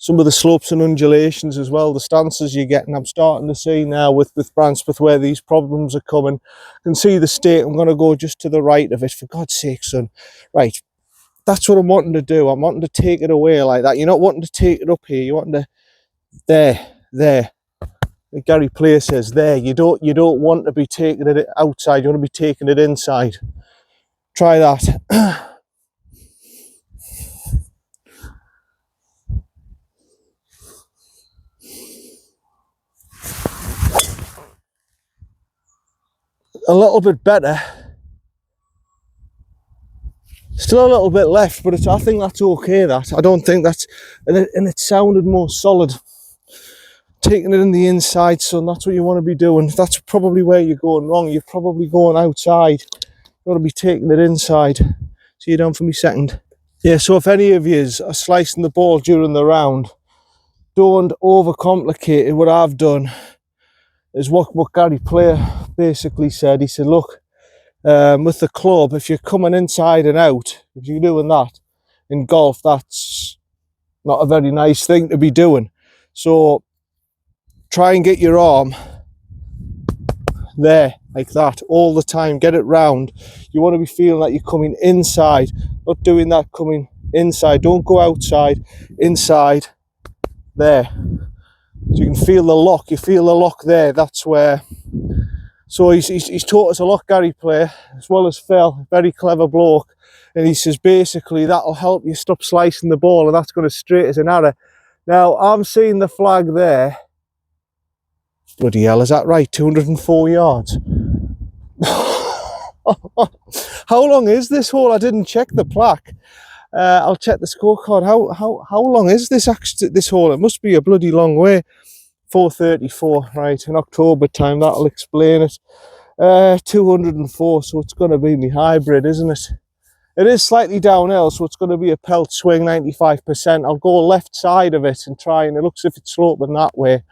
Speaker 2: of the slopes and undulations as well, the stances you're getting, I'm starting to see now with Brancepeth where these problems are coming. I can see the state. I'm going to go just to the right of it, for God's sake, son. Right, that's what I'm wanting to do. I'm wanting to take it away like that. You're not wanting to take it up here. You're wanting to, there. Gary Player says there. You don't want to be taking it outside. You want to be taking it inside. Try that. A little bit better. Still a little bit left, but I think that's okay. That I don't think that's, and it sounded more solid. Taking it in the inside, son. That's what you want to be doing. That's probably where you're going wrong. You're probably going outside. You want to be taking it inside. See you down for me second. Yeah. So if any of yous are slicing the ball during the round, don't overcomplicate it. What I've done is what Gary Player basically said, he said, look, with the club, if you're coming inside and out, if you're doing that in golf, that's not a very nice thing to be doing. So try and get your arm there like that all the time. Get it round. You want to be feeling that you're coming inside, not doing that coming inside. Don't go outside, inside there. So you can feel the lock. You feel the lock there. That's where. So he's taught us a lot, Gary Player, as well as Phil. Very clever bloke. And he says basically that'll help you stop slicing the ball, and that's going to straight as an arrow. Now I'm seeing the flag there. Bloody hell, is that right? 204 yards. How long is this hole? I didn't check the plaque. I'll check the scorecard. How long is this hole? It must be a bloody long way. 434, right? In October time, that'll explain it. 204, so it's going to be my hybrid, isn't it? It is slightly downhill, so it's going to be a pelt swing, 95%. I'll go left side of it and try, and it looks as if it's sloping that way.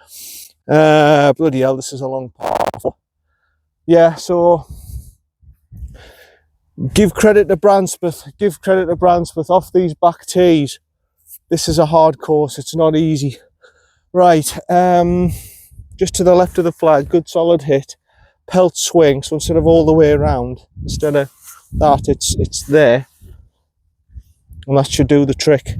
Speaker 2: Bloody hell, this is a long par. Yeah, so give credit to Brancepeth. Give credit to Brancepeth off these back tees. This is a hard course. It's not easy. Right, just to the left of the flag, good solid hit. Pelt swing, so instead of all the way around, instead of that, it's there. And that should do the trick.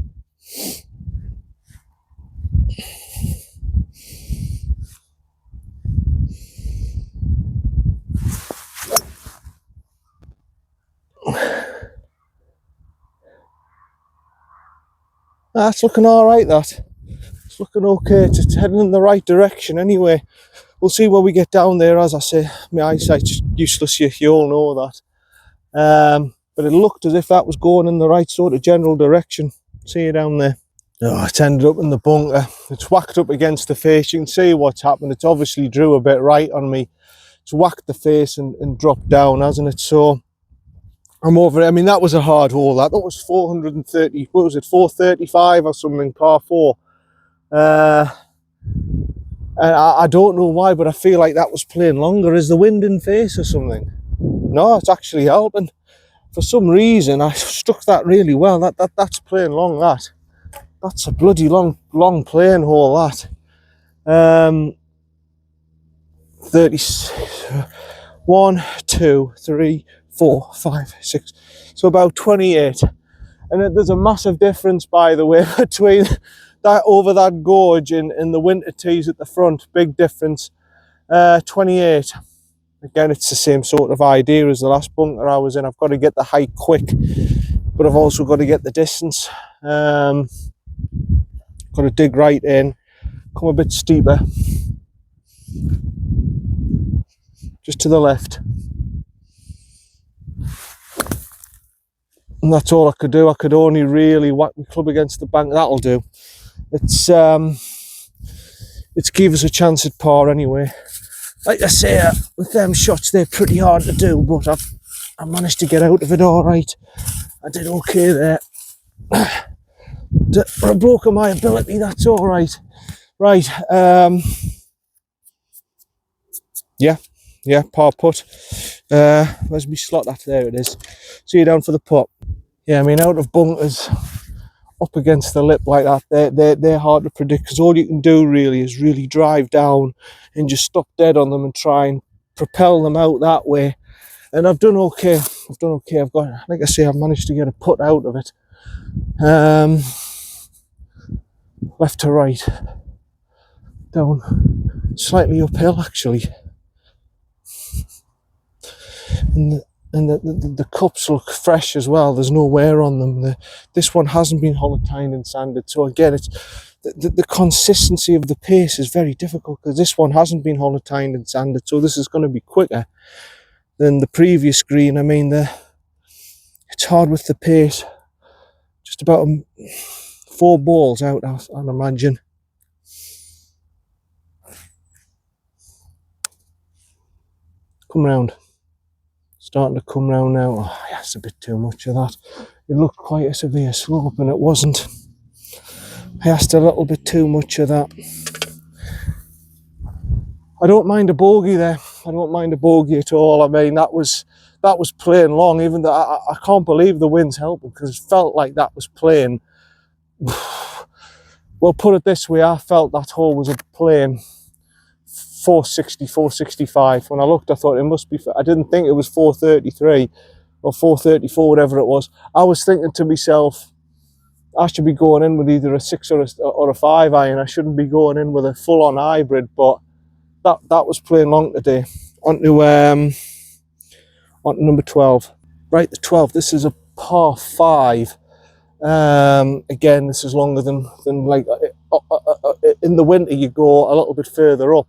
Speaker 2: That's looking all right, that. It's looking okay. It's heading in the right direction anyway. We'll see where we get down there. As I say, my eyesight's useless, you all know that. But it looked as if that was going in the right sort of general direction. See you down there. Oh, it's ended up in the bunker. It's whacked up against the face. You can see what's happened. It's obviously drew a bit right on me. It's whacked the face and dropped down, hasn't it? So I'm over it. I mean, that was a hard hole. That was 430, what was it, 435 or something, par 4. And I don't know why, but I feel like that was playing longer. Is the wind in face or something? No, it's actually helping. For some reason, I struck that really well. That's playing long, that. That's a bloody long playing hole, that. 36, 1, 2, 3, 4, 5, 6. So about 28. And there's a massive difference, by the way, between that over that gorge and the winter tees at the front. Big difference. 28. Again, it's the same sort of idea as the last bunker I was in. I've got to get the height quick, but I've also got to get the distance. Got to dig right in, come a bit steeper, just to the left. And that's all I could do. I could only really whack my club against the bank. That'll do. It's give us a chance at par anyway. Like I say, with them shots, they're pretty hard to do, but I managed to get out of it all right. I did okay there. For a bloke of my ability, that's all right. Right, yeah, par putt. Where's my slot at? There it is. See you down for the putt. Yeah, I mean, out of bunkers, up against the lip like that, they're hard to predict, because all you can do really is really drive down and just stop dead on them and try and propel them out that way. And I've done okay. I've got, like I say, I've managed to get a putt out of it. Left to right, down, slightly uphill actually. And the cups look fresh as well. There's no wear on them. This one hasn't been holotined and sanded. So again, it's the consistency of the pace is very difficult, because this one hasn't been holotined and sanded. So this is going to be quicker than the previous green. I mean, it's hard with the pace. Just about 4 balls out, I'd imagine. Come round. Starting to come round now. Oh, that's a bit too much of that. It looked quite a severe slope, and it wasn't. I asked a little bit too much of that. I don't mind a bogey there. I don't mind a bogey at all. I mean, that was playing long, even though I can't believe the wind's helping, because it felt like that was playing. Well, put it this way, I felt that hole was playing 460, 465. When I looked, I thought it must be, I didn't think it was 433 or 434, whatever it was. I was thinking to myself, I should be going in with either a 6 or a 5 iron. I shouldn't be going in with a full-on hybrid, but that was playing long today. On to number 12. Right, the 12. This is a par 5. Again, this is longer than like in the winter. You go a little bit further up.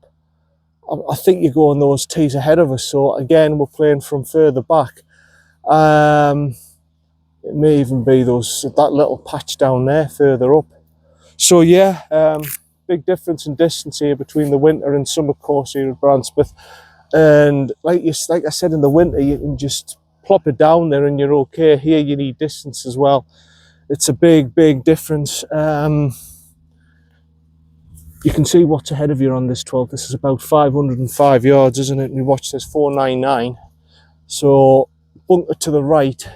Speaker 2: I think you go on those tees ahead of us. So again, we're playing from further back. It may even be that little patch down there further up. So yeah, big difference in distance here between the winter and summer course here at Brancepeth. And like I said, in the winter you can just plop it down there and you're okay. Here you need distance as well. It's a big difference. You can see what's ahead of you on this 12. This is about 505 yards, isn't it? And we watch this 499. So bunker to the right,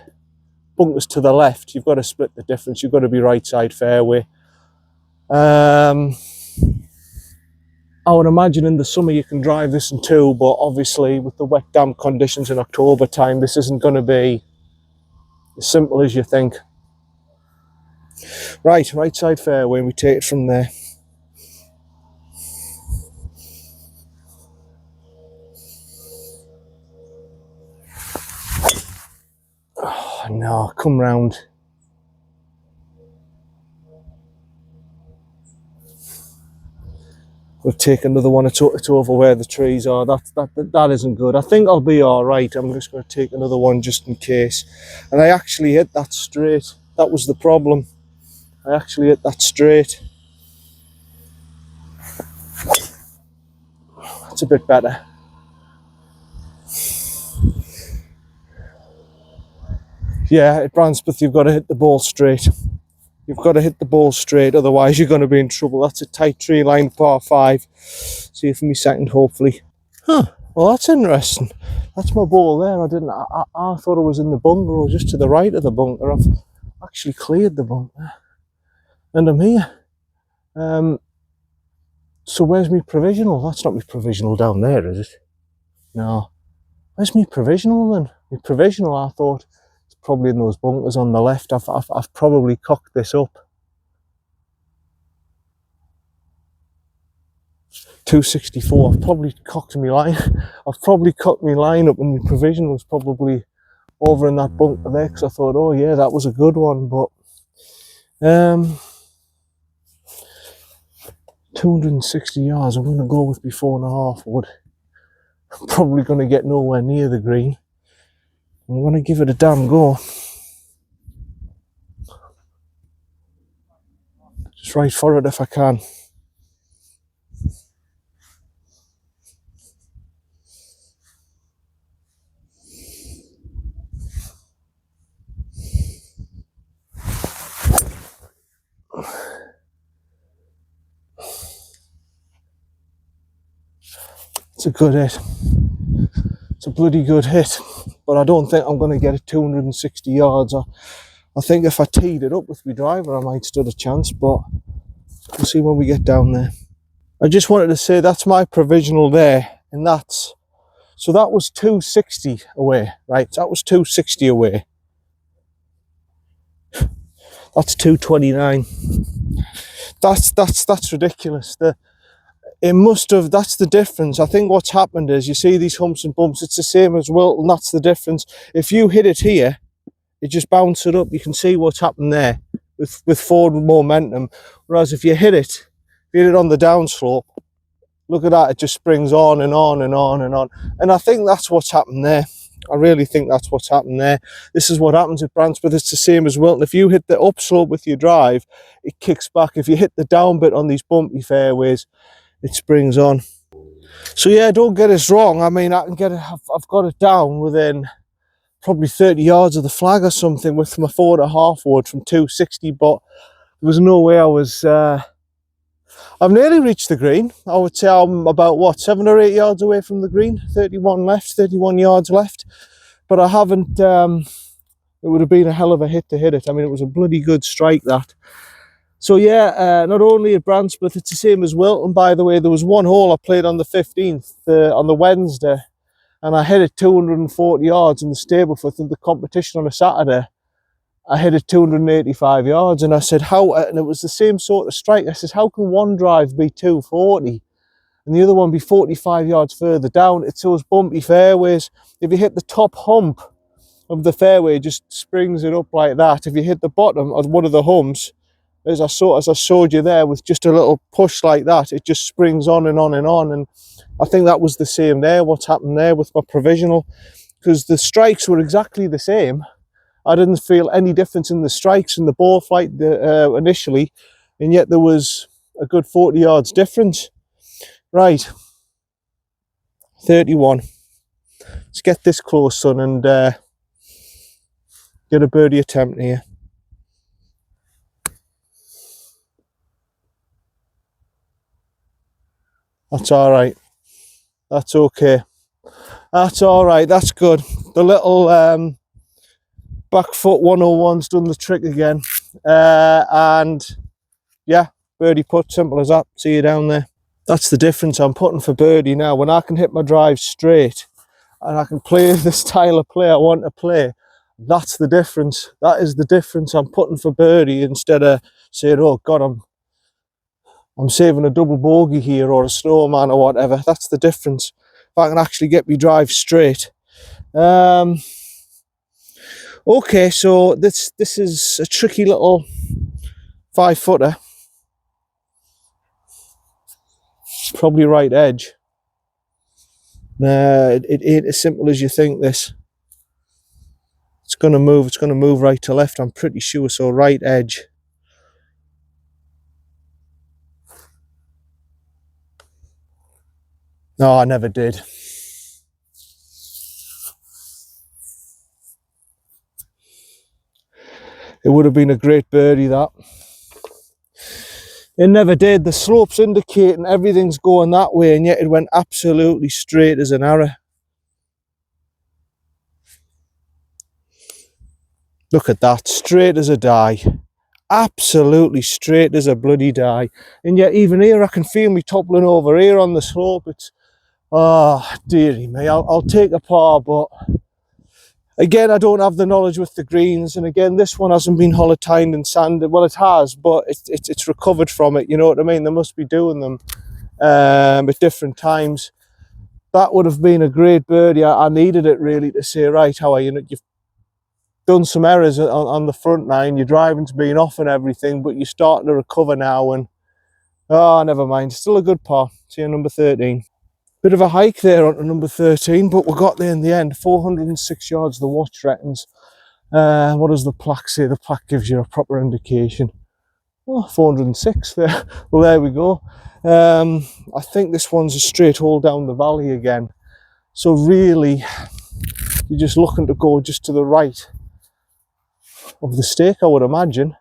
Speaker 2: bunkers to the left. You've got to split the difference. You've got to be right side fairway. I would imagine in the summer you can drive this in 2, but obviously with the wet damp conditions in October time, this isn't going to be as simple as you think. Right side fairway, and we take it from there. Oh no, come round. We'll take another one. It's over where the trees are. That isn't good. I think I'll be all right. I'm just going to take another one just in case. And I actually hit that straight. That was the problem. I actually hit that straight. That's a bit better. Yeah, at Brancepeth you've got to hit the ball straight. You've got to hit the ball straight, otherwise you're going to be in trouble. That's a tight tree line par 5. See you for me second, hopefully. Huh, well that's interesting. That's my ball there. I thought it was in the bunker or just to the right of the bunker. I've actually cleared the bunker. And I'm here. So where's my provisional? That's not my provisional down there, is it? No. Where's my provisional then? My provisional, I thought, it's probably in those bunkers on the left. I've probably cocked this up. 264. I've probably cocked my line. I've probably cocked my line up, and my provisional was probably over in that bunker there, because I thought, oh yeah, that was a good one. But 260 yards. I'm going to go with my 4.5 wood. I'm probably going to get nowhere near the green. I'm going to give it a damn go. Just right for it if I can. It's a good hit. It's a bloody good hit, but I don't think I'm going to get it 260 yards. I think if I teed it up with my driver, I might stood a chance, but we'll see when we get down there. I just wanted to say that's my provisional there, and so that was 260 away, right? That was 260 away. That's 229. That's ridiculous. It must have, that's the difference. I think what's happened is, you see these humps and bumps, it's the same as Wilton, that's the difference. If you hit it here, you just bounce it up. You can see what's happened there with forward momentum. Whereas if you hit it on the downslope, look at that, it just springs on and on and on and on. And I think that's what's happened there. I really think that's what's happened there. This is what happens at Brancpeth. It's the same as Wilton. If you hit the upslope with your drive, it kicks back. If you hit the down bit on these bumpy fairways, it springs on. So yeah, don't get us wrong. I mean, I can get it. I've got it down within probably 30 yards of the flag or something with my 4.5 wood from 260, but there was no way I was I've nearly reached the green. I would say I'm about, what, 7 or 8 yards away from the green. 31 left, 31 yards left. But I haven't, it would have been a hell of a hit to hit it. I mean, it was a bloody good strike, that. So yeah, not only at Brancepeth, it's the same as Wilton, by the way. There was one hole I played on the 15th, on the Wednesday, and I hit it 240 yards in the Stableford in the competition on a Saturday. I hit it 285 yards, and I said, how, and it was the same sort of strike. I said, how can one drive be 240 and the other one be 45 yards further down? It's those bumpy fairways. If you hit the top hump of the fairway, it just springs it up like that. If you hit the bottom of one of the humps, as I showed you there, with just a little push like that, it just springs on and on and on. And I think that was the same there, what's happened there with my provisional, because the strikes were exactly the same. I didn't feel any difference in the strikes and the ball flight initially, and yet there was a good 40 yards difference. Right, 31. Let's get this close, son, and get a birdie attempt here. That's all right. That's okay. That's all right. That's good. The little back foot 101's done the trick again. And yeah, birdie putt, simple as that. See you down there. That's the difference. I'm putting for birdie now. When I can hit my drive straight and I can play the style of play I want to play, that's the difference. That is the difference. I'm putting for birdie instead of saying, oh God, I'm saving a double bogey here or a snowman or whatever. That's the difference. If I can actually get me drive straight. Okay, so this is a tricky little 5-footer. Probably right edge. It ain't as simple as you think, this. It's going to move right to left, I'm pretty sure, so right edge. No, I never did. It would have been a great birdie, that. It never did. The slope's indicating everything's going that way, and yet it went absolutely straight as an arrow. Look at that, straight as a die. Absolutely straight as a bloody die. And yet even here I can feel me toppling over here on the slope. It's, oh dearie me, I'll take a par, but again, I don't have the knowledge with the greens, and again, this one hasn't been holotined and sanded. Well, it has, but it's recovered from it, you know what I mean? They must be doing them at different times. That would have been a great birdie. I needed it really to say, right, how are you? You've done some errors on the front nine, your driving's been off and everything, but you're starting to recover now, and oh, never mind, still a good par. See you number 13. Bit of a hike there on to number 13, but we got there in the end. 406 yards, the watch reckons. What does the plaque say? The plaque gives you a proper indication. Oh, 406 there. Well, there we go. I think this one's a straight hole down the valley again. So really, you're just looking to go just to the right of the stake, I would imagine.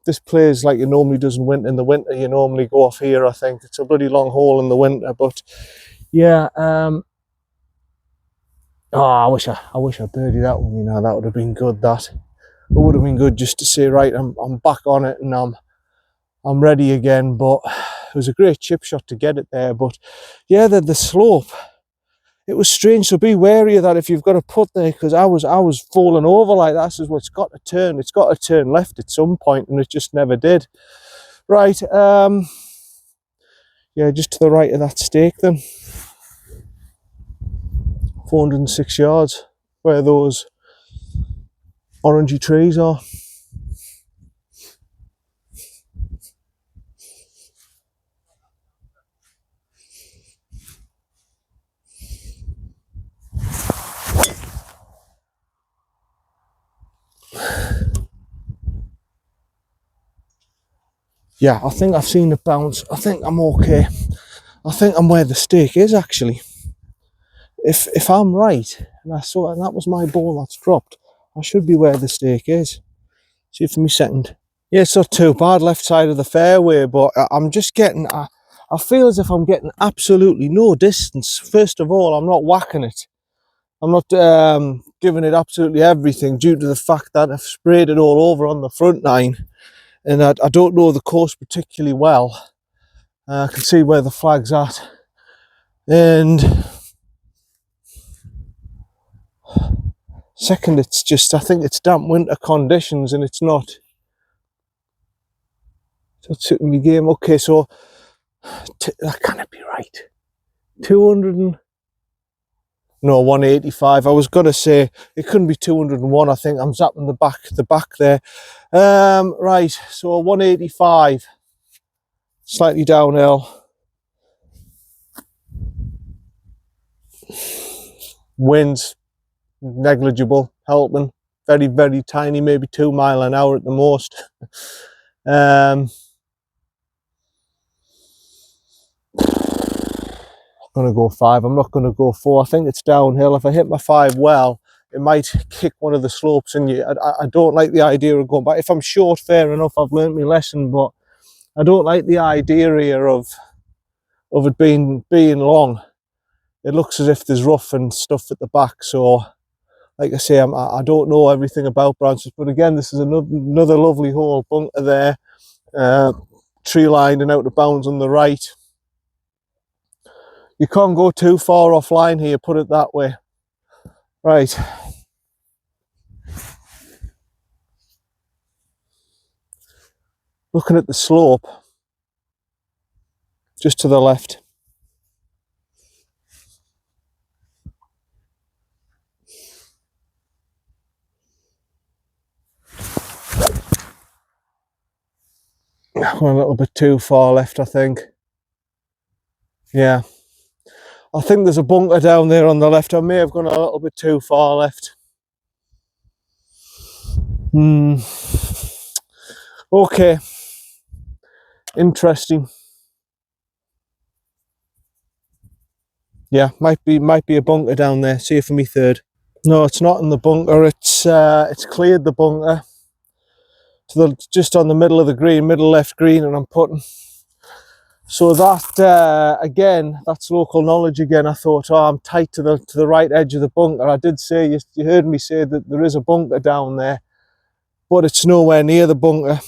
Speaker 2: This plays like it normally does in winter. In the winter, you normally go off here, I think. It's a bloody long hole in the winter, but yeah. Oh, I wish I birdied that one, you know. That would have been good, that. It would have been good just to say, right, I'm back on it and I'm ready again. But it was a great chip shot to get it there. But yeah, the slope, it was strange, so be wary of that if you've got a putt there, because I was falling over like that. So it's got to turn left at some point, and it just never did. Right, yeah, just to the right of that stake then. 406 yards, where those orangey trees are. Yeah, I think I've seen the bounce. I think I'm okay. I think I'm where the stake is, actually. If I'm right, and that was my ball that's dropped, I should be where the stake is. See for me second. Yeah, it's not too bad, left side of the fairway, but I'm just getting, I feel as if I'm getting absolutely no distance. First of all, I'm not whacking it. I'm not giving it absolutely everything due to the fact that I've sprayed it all over on the front nine, and I don't know the course particularly well. I can see where the flag's at, and second, it's just, I think it's damp winter conditions, and it's not suiting me game. Okay, so that can't be right. 200 and no, 185. I was gonna say it couldn't be 201. I think I'm zapping the back there. Right, so 185, slightly downhill. Winds negligible, helping, very, very tiny, maybe 2 miles an hour at the most. I'm gonna go 5. I'm not gonna go 4. I think it's downhill. If I hit my 5 well, it might kick one of the slopes, and I don't like the idea of going back. If I'm short, fair enough, I've learnt my lesson, but I don't like the idea here of it being long. It looks as if there's rough and stuff at the back, so like I say, I don't know everything about Brancepeth, but again, this is another lovely hole. Bunker there, tree lined and out of bounds on the right. You can't go too far offline here, put it that way. Right. Looking at the slope, just to the left. We're a little bit too far left, I think. Yeah. I think there's a bunker down there on the left. I may have gone a little bit too far left. Okay. Interesting. Yeah, might be a bunker down there. See it for me third. No, it's not in the bunker. It's cleared the bunker to just on the middle of the green, middle left green, and I'm putting. So that again, that's local knowledge again. I thought, oh, I'm tight to the right edge of the bunker. I did say, you heard me say that there is a bunker down there, but it's nowhere near the bunker.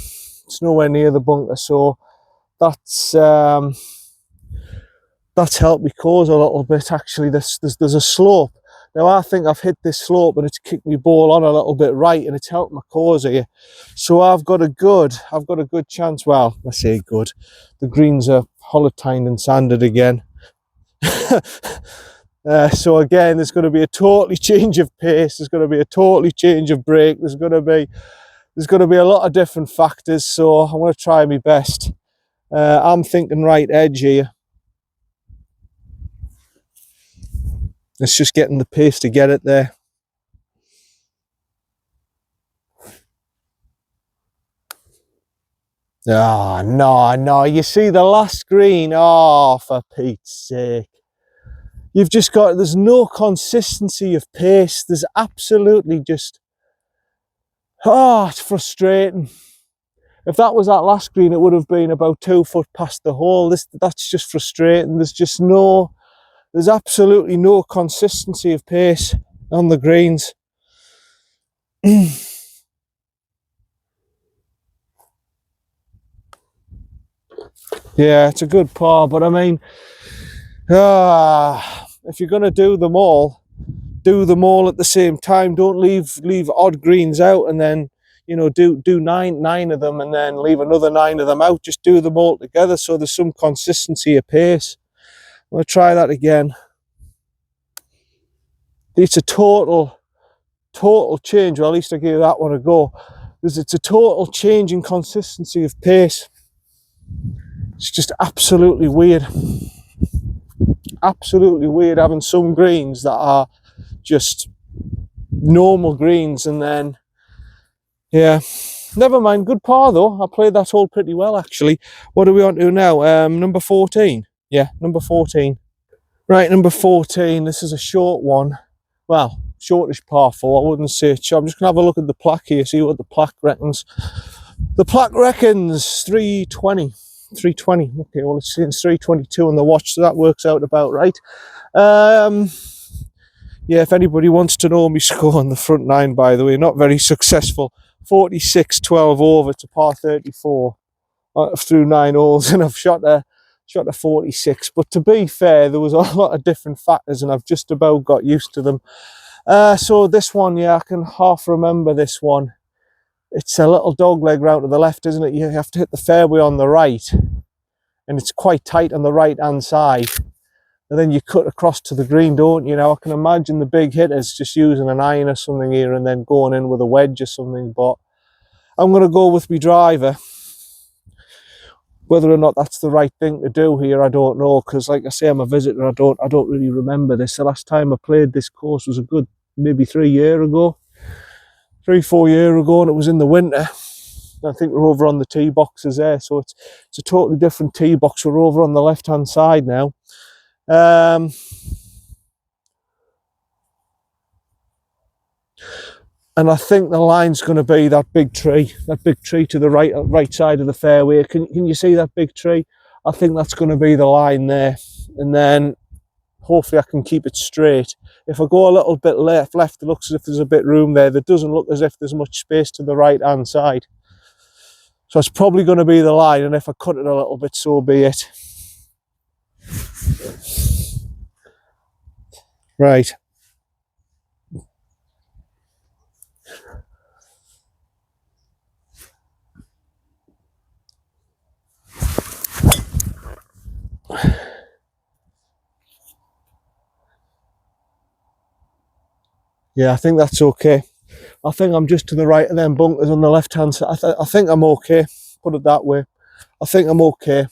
Speaker 2: It's nowhere near the bunker. So that's helped me cause a little bit. Actually, there's a slope. Now I think I've hit this slope and it's kicked my ball on a little bit right, and it's helped my cause here. So I've got a good chance. Well, I say good. The greens are holotined and sanded again. So again, there's going to be a totally change of pace. There's going to be a totally change of break. There's going to be a lot of different factors. So I want to try my best. I'm thinking right edge here. It's just getting the pace to get it there. Oh, no, you see the last green, oh, for Pete's sake. You've just got, there's no consistency of pace. There's absolutely just, oh, it's frustrating. If that was that last green, it would have been about 2 foot past the hole. That's just frustrating. There's absolutely no consistency of pace on the greens. Yeah, it's a good par, but I mean, if you're going to do them all at the same time. Don't leave odd greens out, and then, you know, do nine of them and then leave another 9 of them out. Just do them all together so there's some consistency of pace. I'm going to try that again. It's a total change, or at least I gave that one a go. It's a total change in consistency of pace. It's just absolutely weird. Absolutely weird having some greens that are just normal greens, and then, yeah, never mind. Good par though. I played that hole pretty well actually. What are we on to now? Number 14. Yeah, number 14. Right, number 14. This is a short one. Well, shortish par 4. I wouldn't say. I'm just gonna have a look at the plaque here, see what the plaque reckons. The plaque reckons 320. 320. Okay, well, it's saying 322 on the watch, so that works out about right. Yeah, if anybody wants to know me score on the front nine, by the way, not very successful. 46, 12 over to par 34 through 9 holes, and I've shot a 46. But to be fair, there was a lot of different factors, and I've just about got used to them. So this one, yeah, I can half remember this one. It's a little dog leg round to the left, isn't it? You have to hit the fairway on the right, and it's quite tight on the right hand side. And then you cut across to the green, don't you? Now, I can imagine the big hitters just using an iron or something here and then going in with a wedge or something, but I'm going to go with my driver. Whether or not that's the right thing to do here, I don't know, because like I say, I'm a visitor. I don't really remember this. The last time I played this course was a good maybe 3 years ago. 3-4 years ago, and it was in the winter. I think we're over on the tee boxes there, so it's a totally different tee box. We're over on the left hand side now. And I think the line's going to be that big tree to the right side of the fairway. Can you see that big tree? I think that's going to be the line there, and then hopefully I can keep it straight. If I go a little bit left, it looks as if there's a bit of room there. There doesn't look as if there's much space to the right hand side. So it's probably going to be the line, and if I cut it a little bit, so be it. Right. Yeah, I think that's okay. I think I'm just to the right of them bunkers on the left hand side. I think I'm okay, put it that way. I think I'm okay.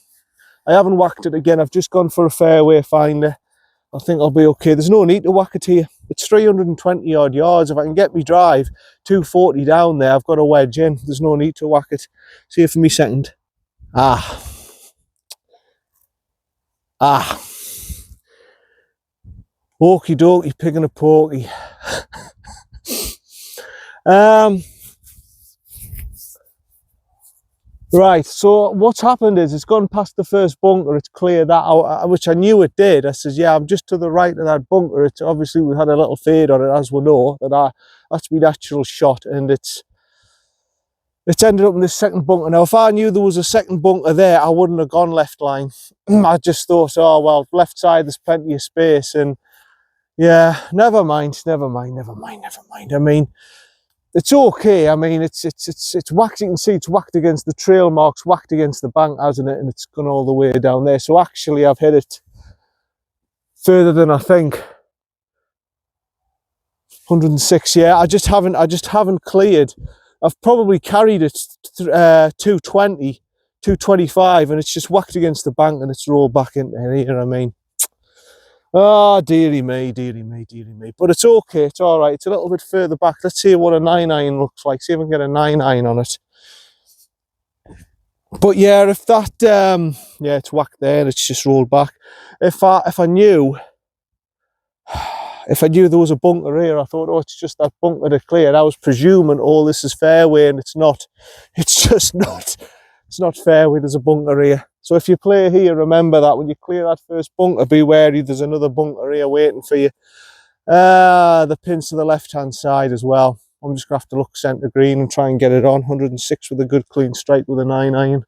Speaker 2: I haven't whacked it again. I've just gone for a fairway finder. I think I'll be okay. There's no need to whack it here. It's 320 odd yards. If I can get me drive 240 down there, I've got a wedge in. There's no need to whack it. See you for me second. Okie dokie, pig and a porky. Right, so what's happened is it's gone past the first bunker, it's cleared that out, which I knew it did. I says, yeah, I'm just to the right of that bunker. It's obviously, we had a little fade on it, as we know, that's my natural shot, and it's ended up in this second bunker. Now, if I knew there was a second bunker there, I wouldn't have gone left line. I just thought, oh, well, left side, there's plenty of space, and yeah, never mind. I mean, it's okay. I mean, it's whacked. You can see it's whacked against the trail marks, whacked against the bank, hasn't it? And it's gone all the way down there. So actually, I've hit it further than I think. 106. Yeah, I just haven't cleared. I've probably carried it 220, 225, and it's just whacked against the bank and it's rolled back into here. I mean. Oh, dearie me. But it's okay, it's all right. It's a little bit further back. Let's see what a 9-iron looks like. See if I can get a 9-iron on it. But yeah, if that, yeah, it's whacked there and it's just rolled back. If I knew there was a bunker here, I thought, oh, it's just that bunker to clear. I was presuming all this is fairway, and it's not. It's just not. It's not fairway, there's a bunker here. So if you play here, remember that when you clear that first bunker, be wary, there's another bunker here waiting for you. The pin's to the left-hand side as well. I'm just going to have to look centre green and try and get it on. 106 with a good clean strike with a 9-iron.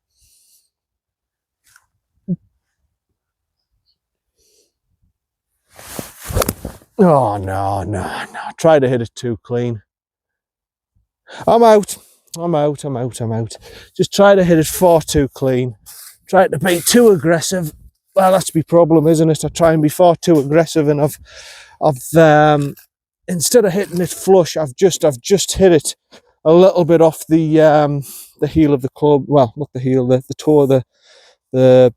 Speaker 2: Oh, no. Try to hit it too clean. I'm out. Just try to hit it far too clean. Try to be too aggressive. Well, that's my problem, isn't it? I try and be far too aggressive, and I've instead of hitting it flush, I've just hit it a little bit off the heel of the club. Well, not the heel, the toe of the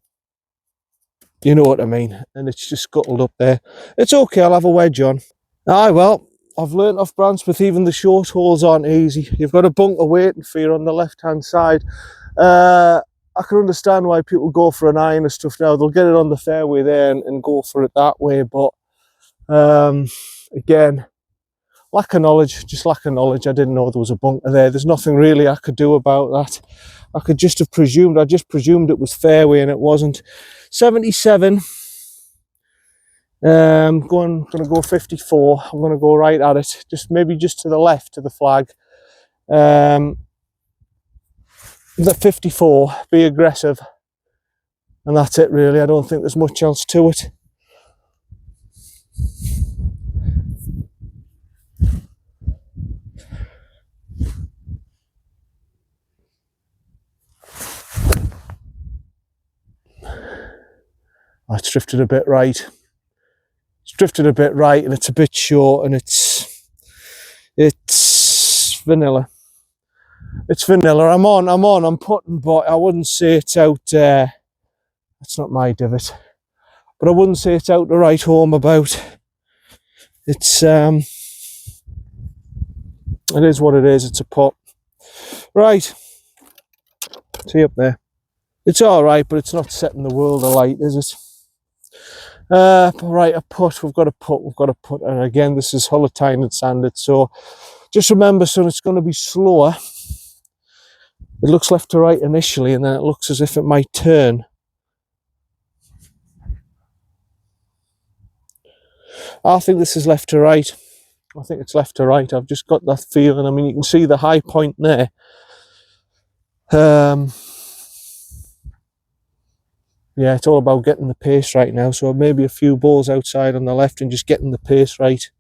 Speaker 2: you know what I mean. And it's just scuttled up there. It's okay. I'll have a wedge on. Aye, well. I've learnt off Brancepeth, even the short holes aren't easy. You've got a bunker waiting for you on the left-hand side. I can understand why people go for an iron and stuff now. They'll get it on the fairway there and go for it that way. But again, lack of knowledge, just lack of knowledge. I didn't know there was a bunker there. There's nothing really I could do about that. I could just have presumed, I just presumed it was fairway and it wasn't. 77. Gonna go 54. I'm gonna go right at it, just maybe just to the left of the flag. The 54, be aggressive, and that's it really. I don't think there's much else to it. Oh, it's drifted a bit right. It's drifted a bit right, and it's a bit short, and it's vanilla. It's vanilla. I'm putting, but I wouldn't say it's out. That's not my divot, but I wouldn't say it's out to write home about. It's it is what it is. It's a putt. Right. See up there. It's all right, but it's not setting the world alight, is it? Right, a putt. We've got a putt. And again, this is Hullertine and sanded. So just remember, son, it's going to be slower. It looks left to right initially, and then it looks as if it might turn. I think this is left to right. I think it's left to right. I've just got that feeling. I mean, you can see the high point there. Yeah, it's all about getting the pace right now. So maybe a few balls outside on the left and just getting the pace right.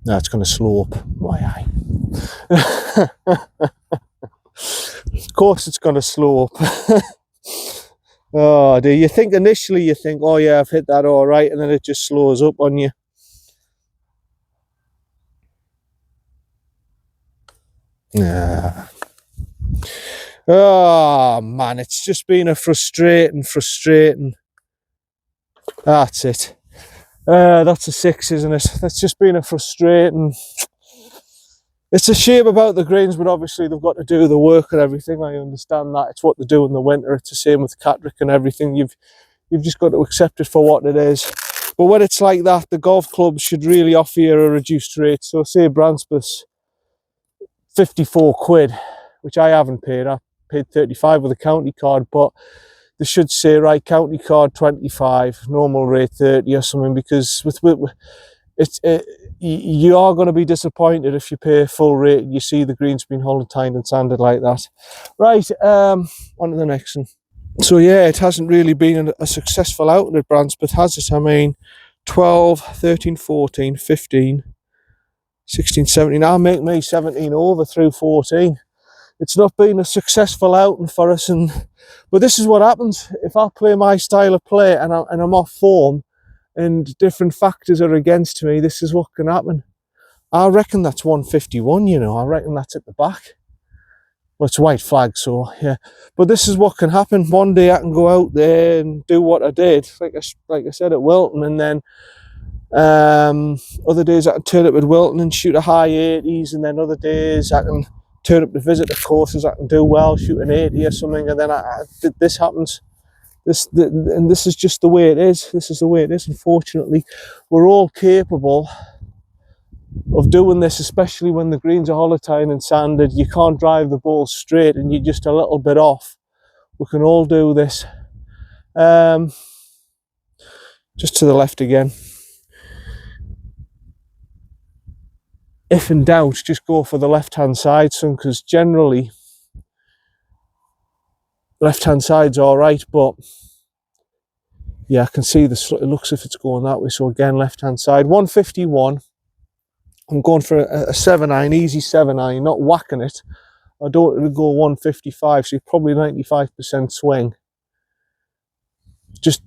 Speaker 2: No, it's going to slope. My eye. Of course it's going to slope. Oh dear, you think initially, you think, oh yeah, I've hit that all right, and then it just slows up on you. Yeah. Oh man, it's just been a frustrating. That's it. That's a 6, isn't it? That's just been a frustrating. It's a shame about the greens, but obviously they've got to do the work and everything. I understand that. It's what they do in the winter. It's the same with Catrick and everything. You've just got to accept it for what it is. But when it's like that, the golf clubs should really offer you a reduced rate. So say Brancepeth, 54 quid, which I haven't paid. I paid 35 with a county card, but they should say, right, county card 25, normal rate 30 or something, because you are going to be disappointed if you pay full rate and you see the greens being Hullertine and sanded like that. Right, on to the next one. So yeah, it hasn't really been a successful outing at Brancepeth, has it? I mean, 12, 13, 14, 15, 16, 17. I'll make me 17 over through 14. It's not been a successful outing for us, but this is what happens if I play my style of play and I'm off form and different factors are against me. This is what can happen. I reckon that's 151, you know. I reckon that's at the back. Well, it's a white flag, so yeah. But this is what can happen. One day I can go out there and do what I did, like I said at Wilton, and then other days I can turn up at Wilton and shoot a high 80s, and then other days I can turn up to visit the courses. I can do well, shoot an 80 or something, and then this happens. And this is just the way it is. This is the way it is. Unfortunately, we're all capable of doing this, especially when the greens are Hullertine and sanded. You can't drive the ball straight and you're just a little bit off. We can all do this. Just to the left again. If in doubt, just go for the left-hand side, son, because generally left-hand side's all right, but yeah, I can see it looks if it's going that way. So again, left-hand side, 151. I'm going for a 7-iron, easy 7-iron, not whacking it. I don't want to go 155, so you're probably 95% swing. Just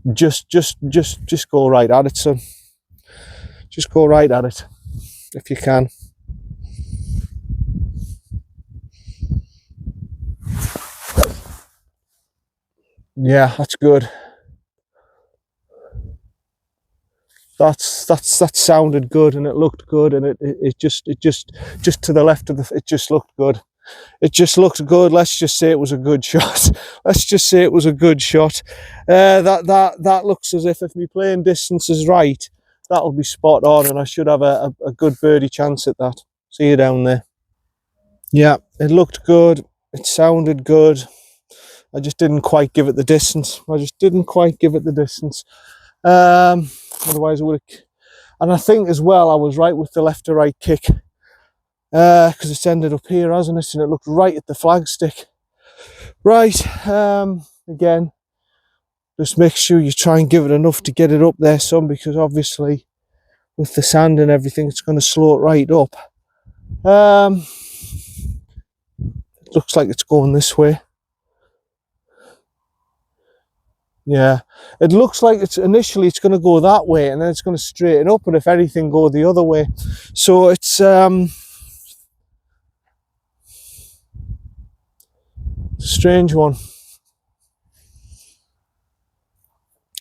Speaker 2: go right at it, son. Just go right at it, if you can. Yeah, that's good. That sounded good, and it looked good, and it just to the left of it just looked good. It just looked good. Let's just say it was a good shot. Let's just say it was a good shot. That looks as if my playing distance is right, that'll be spot on, and I should have a good birdie chance at that. See you down there. Yeah, it looked good. It sounded good. I just didn't quite give it the distance. Otherwise I would have. And I think as well I was right with the left to right kick, because it's ended up here, hasn't it? And it looked right at the flagstick. Right, again, just make sure you try and give it enough to get it up there some, because obviously with the sand and everything it's going to slow it right up. It looks like it's going this way. Yeah, it looks like it's initially going to go that way and then it's going to straighten up, and if anything go the other way. So it's a strange one.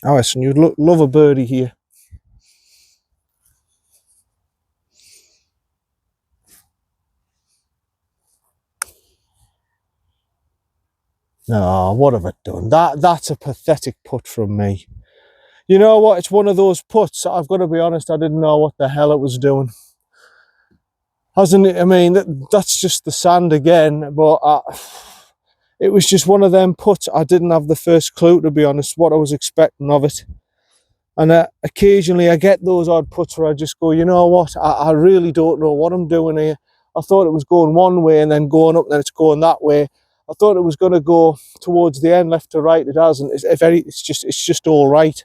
Speaker 2: Alison, you'd love a birdie here. No, what have I done? That's a pathetic putt from me. You know what? It's one of those putts, I've got to be honest, I didn't know what the hell it was doing. Hasn't it? I mean, that's just the sand again, but it was just one of them putts. I didn't have the first clue, to be honest, what I was expecting of it. And occasionally I get those odd putts where I just go, you know what? I really don't know what I'm doing here. I thought it was going one way and then going up, and then it's going that way. I thought it was going to go towards the end, left to right. It hasn't. It's just all right.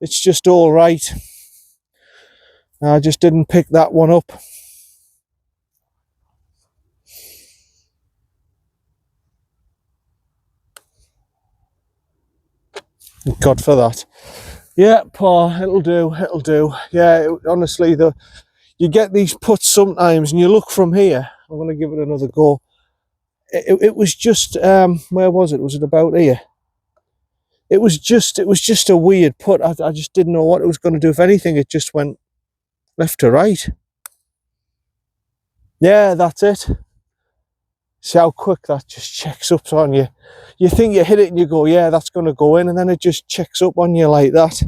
Speaker 2: It's just all right. I just didn't pick that one up. Thank God for that. Yeah, par. It'll do. It'll do. Yeah. Honestly, you get these putts sometimes, and you look from here. I'm going to give it another go. It was just where was it? Was it about here? It was just a weird putt. I just didn't know what it was going to do. If anything, it just went left to right. Yeah, that's it. See how quick that just checks up on you. You think you hit it and you go, yeah, that's going to go in, and then it just checks up on you like that.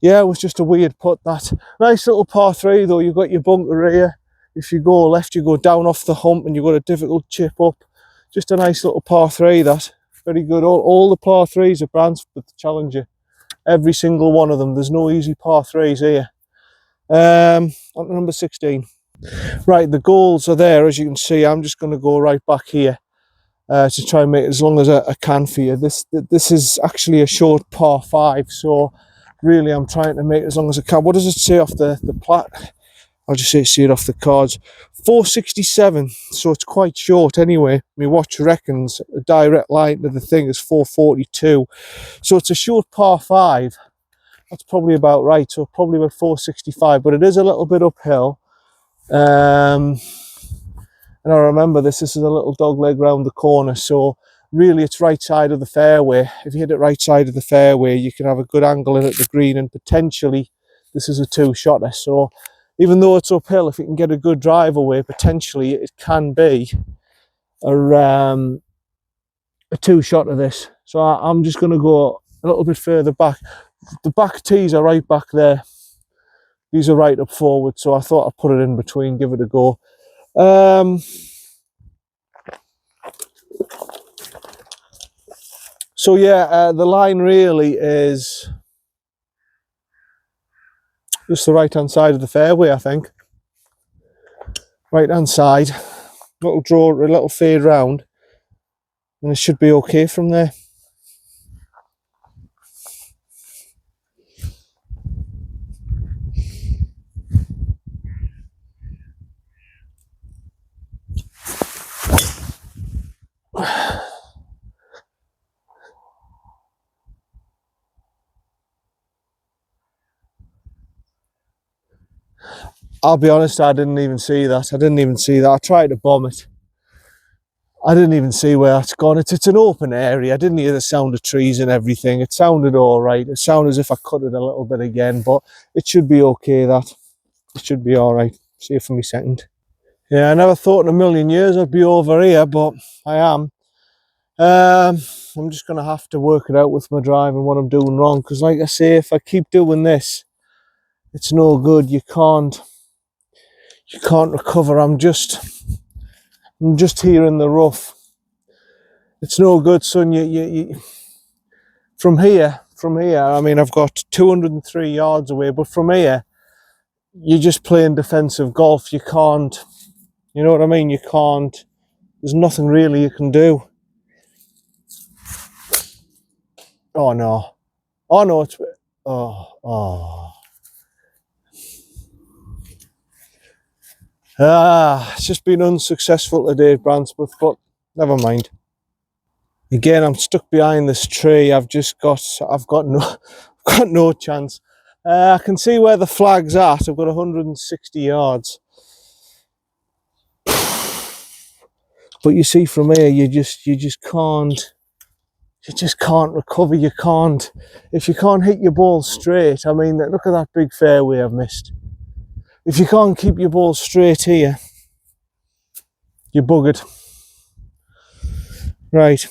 Speaker 2: Yeah, it was just a weird putt, that. Nice little par 3 though. You've got your bunker here. If you go left, you go down off the hump and you've got a difficult chip up. Just a nice little par 3, that. Very good. All the par 3s are Brancepeth Challenger. Every single one of them. There's no easy par 3s here. On to number 16. Right, the goals are there, as you can see. I'm just going to go right back here to try and make it as long as I can for you. This is actually a short par 5, so really I'm trying to make it as long as I can. What does it say off the plat? I'll just see it off the cards. 467, so it's quite short anyway. My watch reckons a direct line to the thing is 442, so it's a short par 5. That's probably about right, so probably about 465, but it is a little bit uphill. And I remember this is a little dog leg round the corner, so really it's right side of the fairway. If you hit it right side of the fairway, you can have a good angle in at the green, and potentially this is a 2-shotter. So even though it's uphill, if you can get a good drive away, potentially it can be a 2-shotter this. So I'm just going to go a little bit further back. The back tees are right back there. These are right up forward, so I thought I'd put it in between, give it a go. So yeah, the line really is just the right-hand side of the fairway, I think. Right-hand side, little draw, a little fade round, and it should be okay from there. I'll be honest, I didn't even see that. I tried to bomb it. I didn't even see where that's gone. It's an open area. I didn't hear the sound of trees and everything. It sounded all right. It sounded as if I cut it a little bit again, but it should be okay, that. it should be all right. See for me second. Yeah, I never thought in a million years I'd be over here, but I am. I'm just going to have to work it out with my driving what I'm doing wrong, because like I say, if I keep doing this, it's no good. You can't recover. I'm just here in the rough. It's no good, son. You from here, I mean, I've got 203 yards away, but from here, you're just playing defensive golf. You can't, you know what I mean? You can't, there's nothing really you can do. Oh no. Oh no, it's, oh. It's just been unsuccessful today, Brancepeth, but never mind. Again, I'm stuck behind this tree. I've got no chance. I can see where the flag's at. I've got 160 yards. But you see from here, you just can't recover. You can't, if you can't hit your ball straight. I mean, look at that big fairway I've missed. If you can't keep your ball straight here, you're buggered. Right.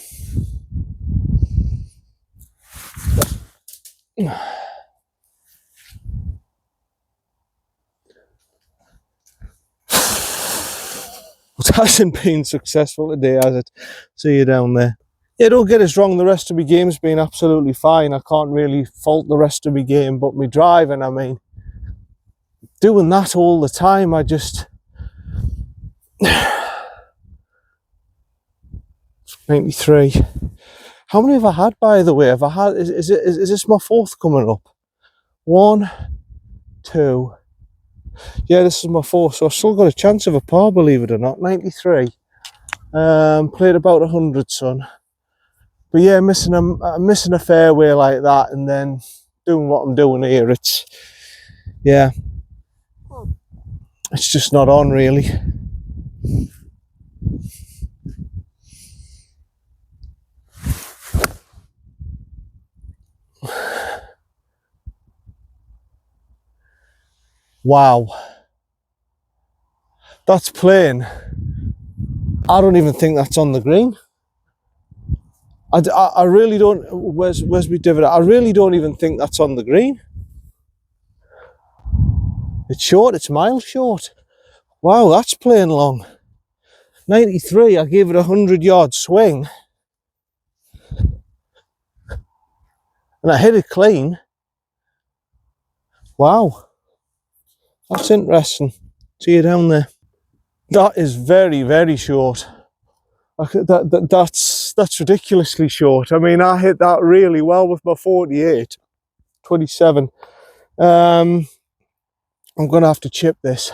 Speaker 2: It hasn't been successful today, has it? See you down there. Yeah, don't get us wrong, the rest of my game's been absolutely fine. I can't really fault the rest of my game, but my driving, I mean, doing that all the time, I just... 93. How many have I had, by the way? Have I had, is this my fourth coming up? 1, 2. Yeah, this is my fourth, so I've still got a chance of a par, believe it or not. 93. Played about 100, son. But yeah, missing a fairway like that, and then doing what I'm doing here, it's, yeah, it's just not on really. Wow, that's playing. I don't even think that's on the green. I really don't. Where's my dividend? I really don't even think that's on the green. It's short. It's miles short. Wow, that's playing long. 93. I gave it 100-yard swing, and I hit it clean. Wow, that's interesting. See you down there. That is very, very short. That's ridiculously short. I mean, I hit that really well with my 48, 27. I'm gonna have to chip this.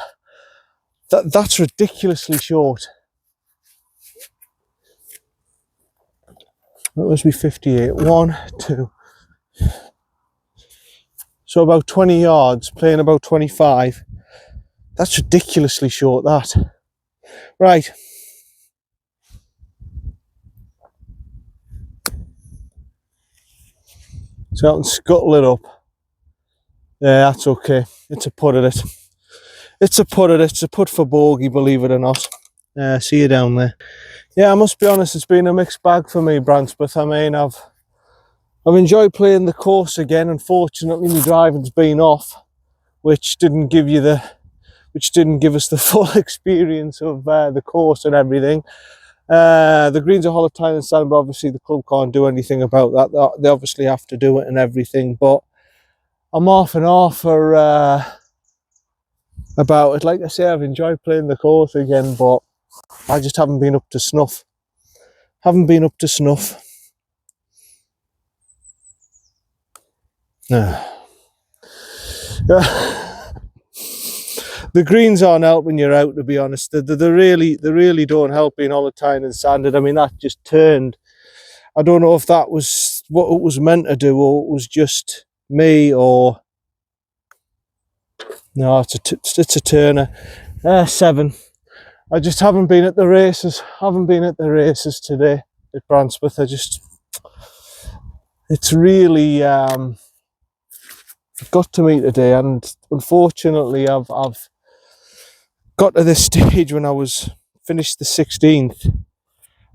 Speaker 2: That's ridiculously short. That was me 58. 1, 2. So about 20 yards, playing about 25. That's ridiculously short, that. Right. So I can scuttle it up. Yeah, that's okay. It's a putt at it. It's a putt at it. It's a putt for bogey, believe it or not. See you down there. Yeah, I must be honest, it's been a mixed bag for me, Brancepeth. I mean, I've enjoyed playing the course again. Unfortunately, my driving's been off, which didn't give us the full experience of the course and everything. The greens are hollow tine and sand, but obviously the club can't do anything about that. They obviously have to do it and everything, but I'm off and off for about it. Like I say, I've enjoyed playing the course again, but I just haven't been up to snuff. No. The greens aren't helping you out, to be honest. They really don't help being hollow tine and sanded. I mean, that just turned. I don't know if that was what it was meant to do, or it was just me, or no, it's a turner. 7. I just haven't been at the races. Today at Brancepeth. It's really got to me today, and unfortunately I've got to this stage when I was finished the 16th.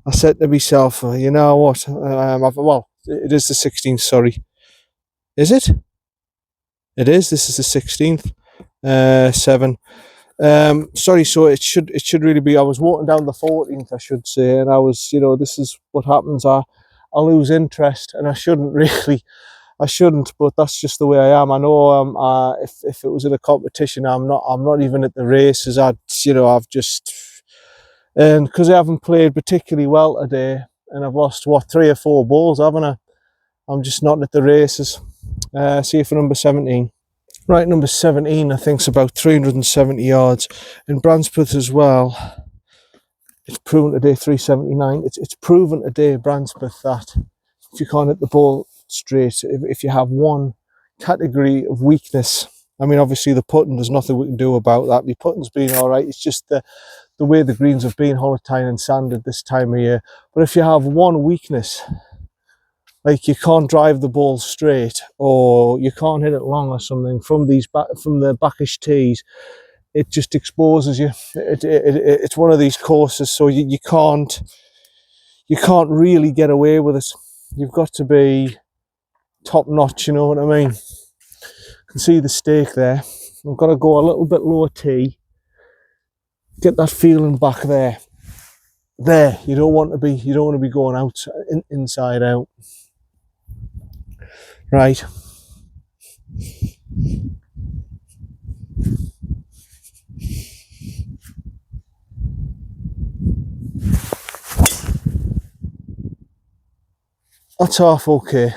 Speaker 2: I said to myself, you know what, well, it is the 16th, sorry. Is it? It is, this is the 16th. 7. Sorry, so it should really be, I was walking down the 14th, I should say, and I was, you know, this is what happens, I lose interest, and I shouldn't, but that's just the way I am. I know if it was in a competition, I'm not even at the races. I've just, and because I haven't played particularly well today, and I've lost 3 or 4 balls, haven't I? I'm just not at the races. See you for number 17. Right, number 17, I think, is about 370 yards. In Brancpeth as well, it's proven today 379. It's proven today, Brancepeth, that if you can't hit the ball straight, if you have one category of weakness, I mean, obviously the putting, there's nothing we can do about that. The putting's been all right. It's just the way the greens have been holotine and sanded this time of year. But if you have one weakness, like you can't drive the ball straight, or you can't hit it long or something from the backish tees, it just exposes you. It's one of these courses, so you can't really get away with it. You've got to be top notch, you know what I mean? You can see the stake there. I've got to go a little bit lower tee, get that feeling back there. There, you don't want to be going out inside out. Right. That's half okay.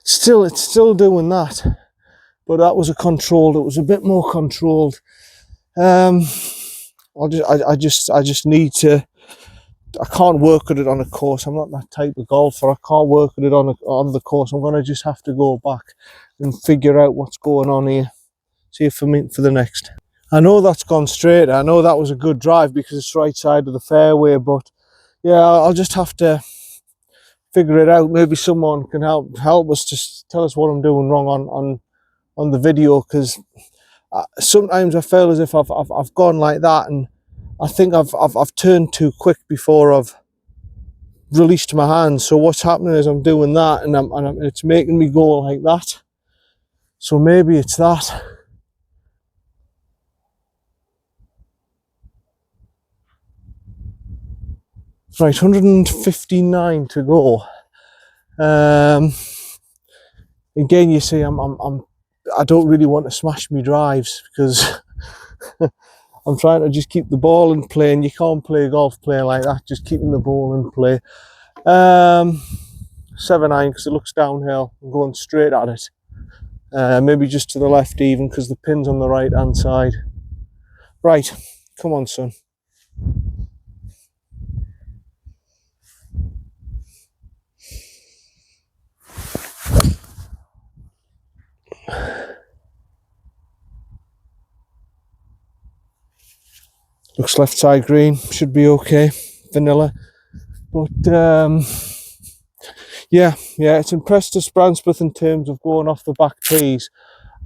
Speaker 2: It's still doing that, but that was it was a bit more controlled. I just need to, I can't work at it on a course. I'm not that type of golfer. I can't work at it on the course. I'm gonna just have to go back and figure out what's going on here. See you for the next. I know that's gone straight. I know that was a good drive because it's right side of the fairway, but yeah, I'll just have to figure it out. Maybe someone can help us, just tell us what I'm doing wrong on the video, because sometimes I feel as if I've gone like that, and I think I've turned too quick before I've released my hands. So what's happening is I'm doing that, and it's making me go like that. So maybe it's that. Right, 159 to go. Again, you see, I don't really want to smash me drives, because I'm trying to just keep the ball in play, and you can't play golf playing like that, just keeping the ball in play. 7-iron, because it looks downhill. I'm going straight at it. Maybe just to the left even, because the pin's on the right hand side. Right, come on, son. Looks left side green, should be okay, vanilla. But yeah, it's impressed us, Brancepeth, in terms of going off the back tees,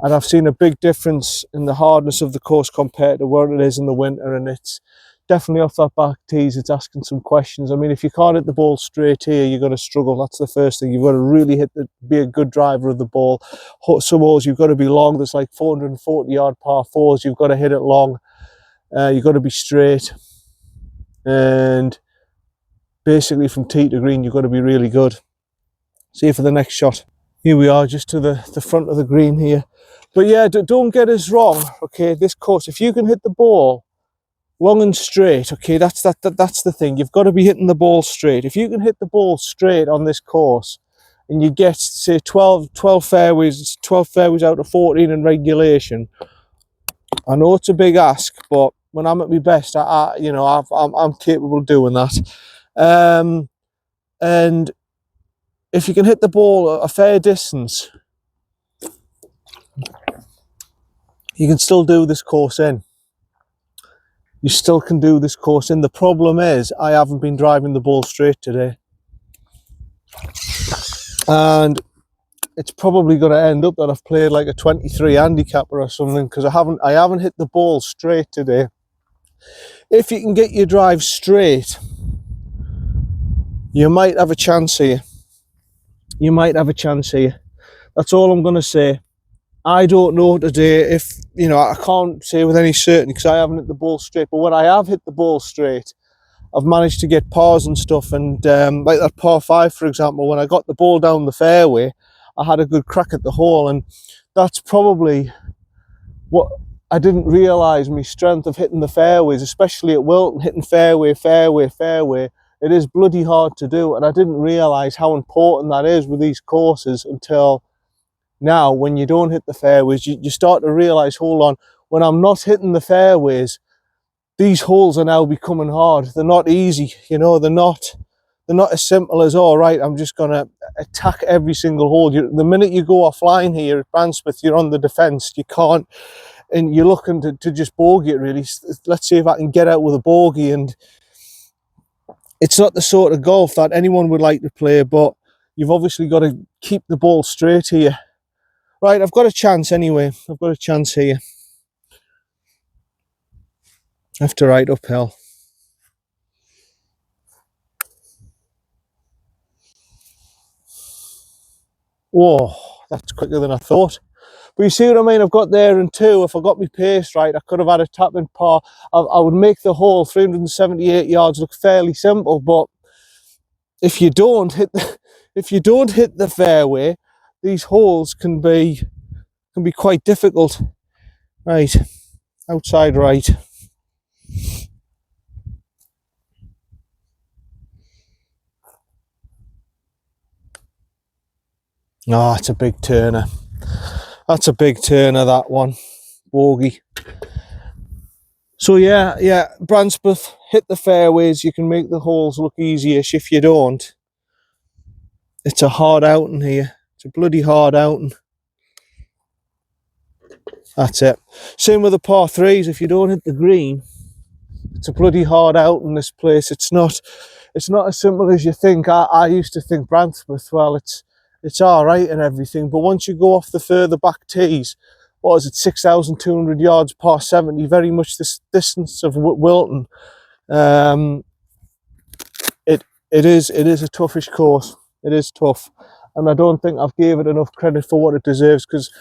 Speaker 2: and I've seen a big difference in the hardness of the course compared to where it is in the winter, and it's definitely off that back tees, it's asking some questions. I mean, if you can't hit the ball straight here, you're going to struggle. That's the first thing. You've got to really be a good driver of the ball. Some holes you've got to be long. There's like 440 yard par 4s. You've got to hit it long. You've got to be straight, and basically from tee to green you've got to be really good. See you for the next shot. Here we are, just to the front of the green here. But yeah, don't get us wrong, okay? This course, if you can hit the ball long and straight, okay, that's the thing. You've got to be hitting the ball straight. If you can hit the ball straight on this course, and you get, say, 12 fairways out of 14 in regulation, I know it's a big ask, but when I'm at my best, I'm capable of doing that. And if you can hit the ball a fair distance, you can still do this course in. You still can do this course in. The problem is, I haven't been driving the ball straight today. And it's probably going to end up that I've played like a 23 handicapper or something, because I haven't hit the ball straight today. If you can get your drive straight, you might have a chance here. You might have a chance here. That's all I'm going to say. I don't know today if, you know, I can't say with any certainty because I haven't hit the ball straight, but when I have hit the ball straight, I've managed to get pars and stuff, and like that par 5, for example, when I got the ball down the fairway, I had a good crack at the hole, and that's probably what I didn't realise, my strength of hitting the fairways, especially at Wilton, hitting fairway, fairway, fairway. It is bloody hard to do, and I didn't realise how important that is with these courses until now. When you don't hit the fairways, you start to realise, hold on, when I'm not hitting the fairways, these holes are now becoming hard. They're not easy, you know, they're not as simple as, all right, I'm just going to attack every single hole. The minute you go offline here at Brancepeth, you're on the defence. You can't, and you're looking to just bogey it, really. Let's see if I can get out with a bogey, and it's not the sort of golf that anyone would like to play, but you've obviously got to keep the ball straight here. Right, I've got a chance anyway. I've got a chance here. I have to ride uphill. Whoa, that's quicker than I thought. But you see what I mean? I've got there in 2. If I got my pace right, I could have had a tap in par. I would make the hole 378 yards look fairly simple, but if you don't hit the fairway, these holes can be quite difficult. Right, outside right. Oh, it's a big turner. That's a big turner, that one. Bogey. So yeah, Brancepeth, hit the fairways. You can make the holes look easy-ish. If you don't, it's a hard outing here. It's a bloody hard outing. That's it. Same with the par 3s. If you don't hit the green, it's a bloody hard out in this place. It's not as simple as you think. I used to think Brancepeth, well, it's all right and everything, but once you go off the further back tees, what is it, 6,200 yards, par 70, very much this distance of Wilton. It is a toughish course. It is tough, and I don't think I've gave it enough credit for what it deserves, because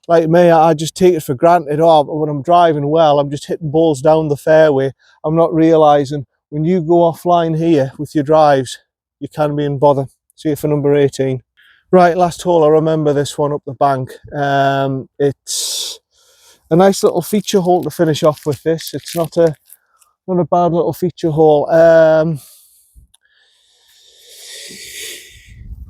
Speaker 2: like me, I just take it for granted. Oh, when I'm driving well, I'm just hitting balls down the fairway. I'm not realising when you go offline here with your drives, you can be in bother. See you for number 18. Right, last hole. I remember this one up the bank. It's a nice little feature hole to finish off with this. It's not a bad little feature hole.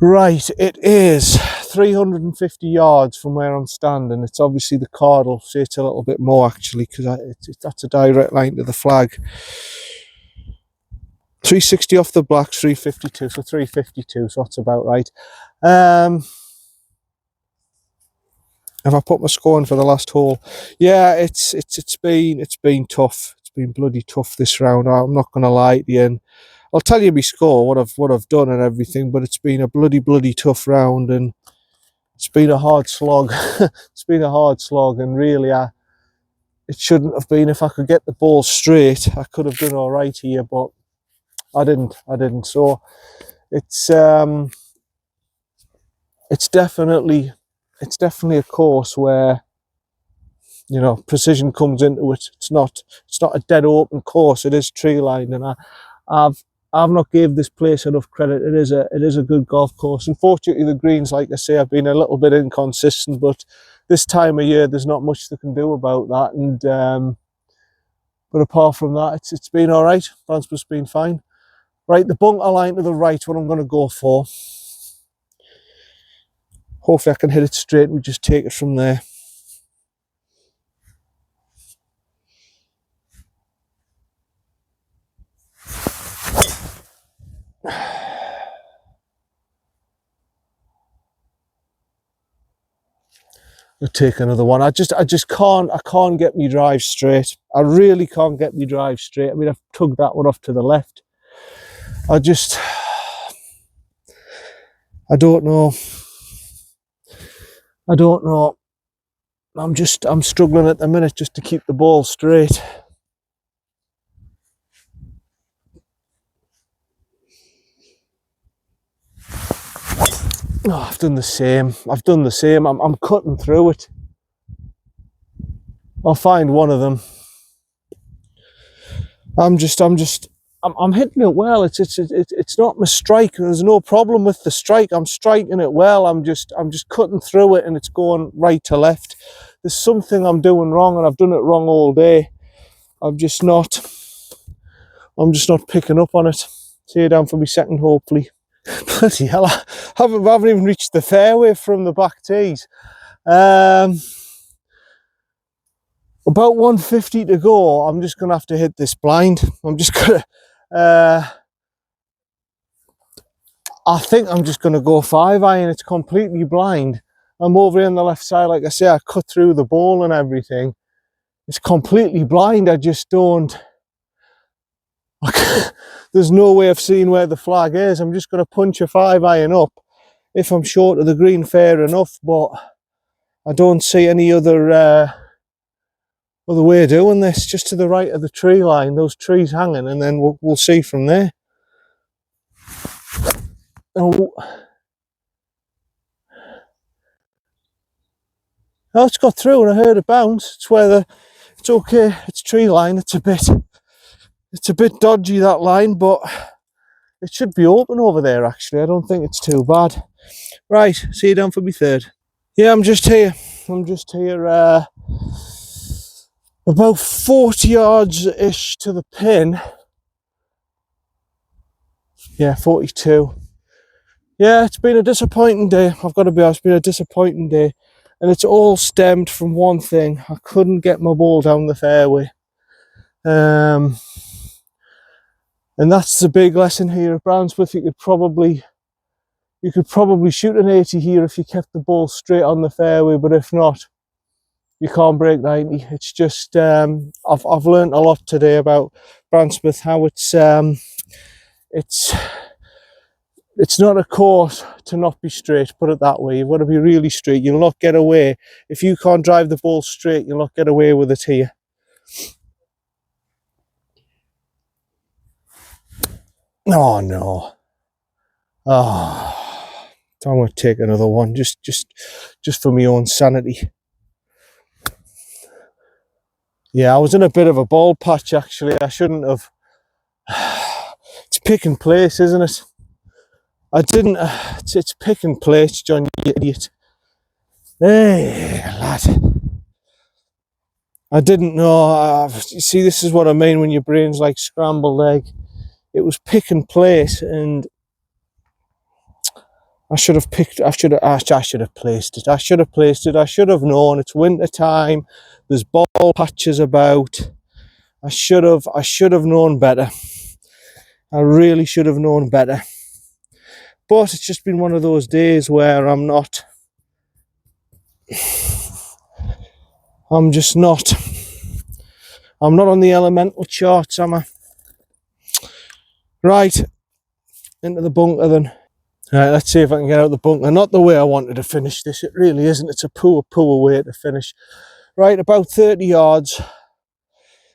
Speaker 2: Right, it is 350 yards from where I'm standing. It's obviously the card will say it's a little bit more actually, because that's a direct line to the flag. 360 off the blacks, 352, so 352, so that's about right. Have I put my score in for the last hole? Yeah, it's been tough. It's been bloody tough this round. I'm not gonna lie to you, and I'll tell you my score, what I've done and everything, but it's been a bloody tough round, and it's been a hard slog. It's been a hard slog, and really it shouldn't have been. If I could get the ball straight, I could have done all right here, but I didn't. So it's definitely a course where, you know, precision comes into it. It's not a dead open course. It is tree lined, and I've not gave this place enough credit. It is a good golf course. Unfortunately, the greens, like I say, have been a little bit inconsistent, but this time of year, there's not much they can do about that. And but apart from that, it's been all right. Brancepeth's been fine. Right, the bunker line to the right, what I'm going to go for. Hopefully I can hit it straight. We just take it from there. I'll take another one. I just can't get me drive straight. I really can't get me drive straight. I mean, I've tugged that one off to the left. I don't know. I don't know. I'm struggling at the minute just to keep the ball straight. Oh, I've done the same. I'm cutting through it. I'll find one of them. I'm hitting it well. It's not my strike. There's no problem with the strike. I'm striking it well. I'm just cutting through it, and it's going right to left. There's something I'm doing wrong, and I've done it wrong all day. I'm just not picking up on it. See you down for me second, hopefully. Bloody hell! I haven't even reached the fairway from the back tees. About 150 to go. I'm just gonna have to hit this blind. I think I'm just gonna go 5-iron. It's completely blind. I'm over here on the left side. Like I say, I cut through the ball and everything. It's completely blind. I just don't. There's no way of seeing where the flag is. I'm just gonna punch a 5-iron up. If I'm short of the green, fair enough. But I don't see any other way of doing this. Just to the right of the tree line, those trees hanging, and then we'll see from there. Oh, it's got through, and I heard it bounce. It's okay. It's tree line. It's a bit dodgy, that line, but it should be open over there. Actually, I don't think it's too bad. Right, see you down for me third. Yeah, I'm just here. About 40 yards ish to the pin. Yeah, 42. Yeah, it's been a disappointing day. I've got to be honest, it's been a disappointing day. And it's all stemmed from one thing. I couldn't get my ball down the fairway. And that's the big lesson here at Brancepeth. You could probably shoot an 80 here if you kept the ball straight on the fairway, but if not, you can't break 90. It's just I've learned a lot today about Brancepeth, how it's not a course to not be straight, put it that way. You've got to be really straight. You'll not get away. If you can't drive the ball straight, you'll not get away with it here. Oh no. Oh, I'm going to take another one just for my own sanity. Yeah, I was in a bit of a ball patch actually. I shouldn't have. It's pick and place, isn't it? I didn't. It's pick and place, John, you idiot. Hey, lad. I didn't know. You see, this is what I mean when your brain's like scrambled egg. It was pick and place, and I should have placed it. I should have known. It's winter time. There's ball patches about. I should have known better. I really should have known better. But it's just been one of those days where I'm not on the elemental charts, am I? Right, into the bunker then. Right, let's see if I can get out the bunker. Not the way I wanted to finish this. It really isn't. It's a poor way to finish. Right, about 30 yards.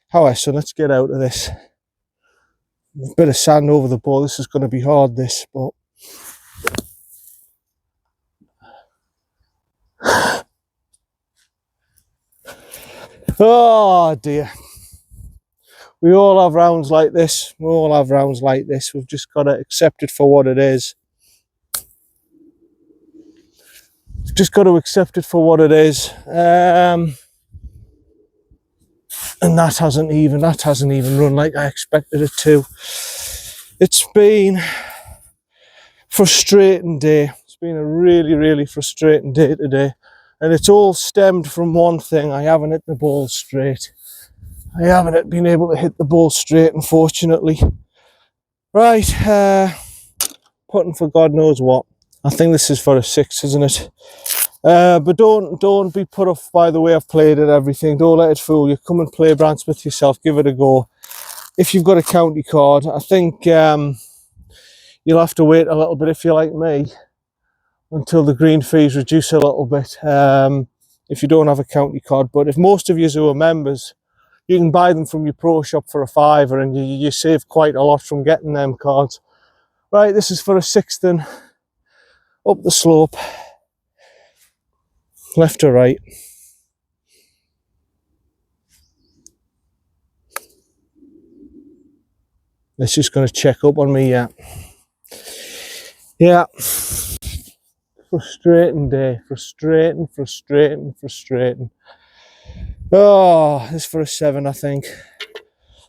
Speaker 2: However, let's get out of this. A bit of sand over the ball. This is going to be hard, this, but oh dear. We all have rounds like this. We've just got to accept it for what it is. And that hasn't even run like I expected it to. It's been frustrating day. It's been a really, really frustrating day today. And it's all stemmed from one thing. I haven't hit the ball straight. I haven't been able to hit the ball straight, unfortunately. Right, putting for God knows what. I think this is for a 6, isn't it? But don't be put off by the way I've played it, everything. Don't let it fool you. Come and play Brancepeth yourself. Give it a go. If you've got a county card, I think you'll have to wait a little bit if you're like me. until the green fees reduce a little bit if you don't have a county card. But if most of you who are members, you can buy them from your pro shop for a £5 and you save quite a lot from getting them cards. Right, this is for a 16 up the slope, left to right. It's just going to check up on me, yeah. Yeah. Frustrating day, frustrating. Oh, this is for a 7, I think.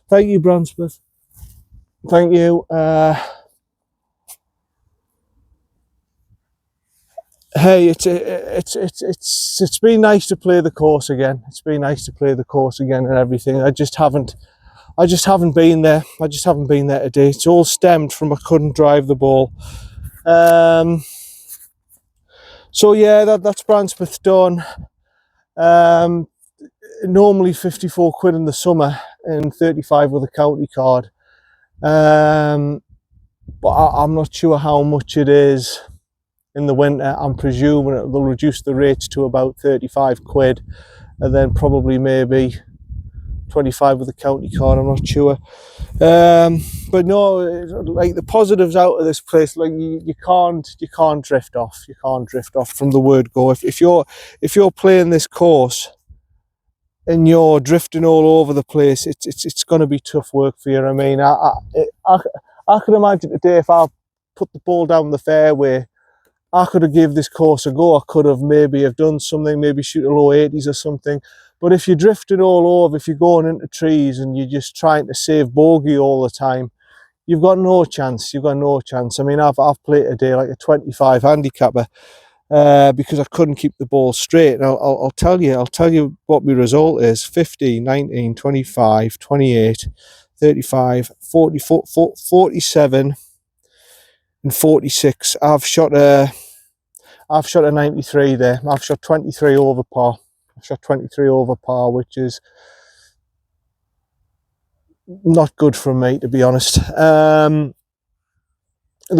Speaker 2: Thank you, Brancepeth. Thank you. Hey, it's been nice to play the course again. It's been nice to play the course again and everything. I just haven't been there. I just haven't been there today. It's all stemmed from I couldn't drive the ball. So yeah, that's Brancepeth done. Normally 54 quid in the summer and 35 with a county card. But I'm not sure how much it is in the winter. I'm presuming they'll reduce the rates to about 35 quid and then probably maybe 25 with a county card. I'm not sure. But no, like the positives out of this place, like you can't drift off. You can't drift off from the word go. If you're playing this course and you're drifting all over the place, it's going to be tough work for you. I mean, I can imagine today if I put the ball down the fairway, I could have given this course a go. I could have maybe have done something, maybe shoot a low 80s or something. But if you're drifting all over, if you're going into trees and you're just trying to save bogey all the time, you've got no chance. You've got no chance. I mean, I've played today like a 25 handicapper because I couldn't keep the ball straight. And I'll tell you what my result is: 15, 19, 25, 28, 35, 40, 47, and 46. I've shot a 93 there. I've shot 23 over par. I've shot 23 over par, which is not good for me, to be honest. The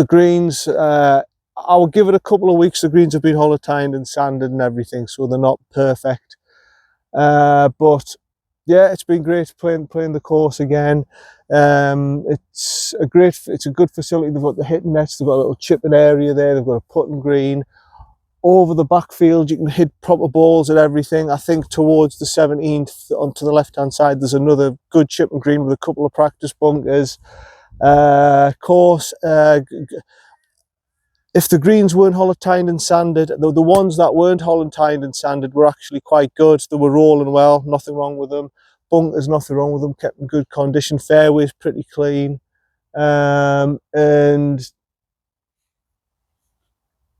Speaker 2: greens, I will give it a couple of weeks. The greens have been holotined and sanded and everything, so they're not perfect. But yeah, it's been great playing the course again. It's a good facility. They've got the hitting nets, they've got a little chipping area there, they've got a putting green. Over the backfield, you can hit proper balls and everything. I think towards the 17th, onto the left-hand side, there's another good chipping green with a couple of practice bunkers. Course, if the greens weren't holotined and sanded, the ones that weren't holotined and sanded were actually quite good. They were rolling well, nothing wrong with them. Bunkers, nothing wrong with them, kept in good condition. Fairways pretty clean, and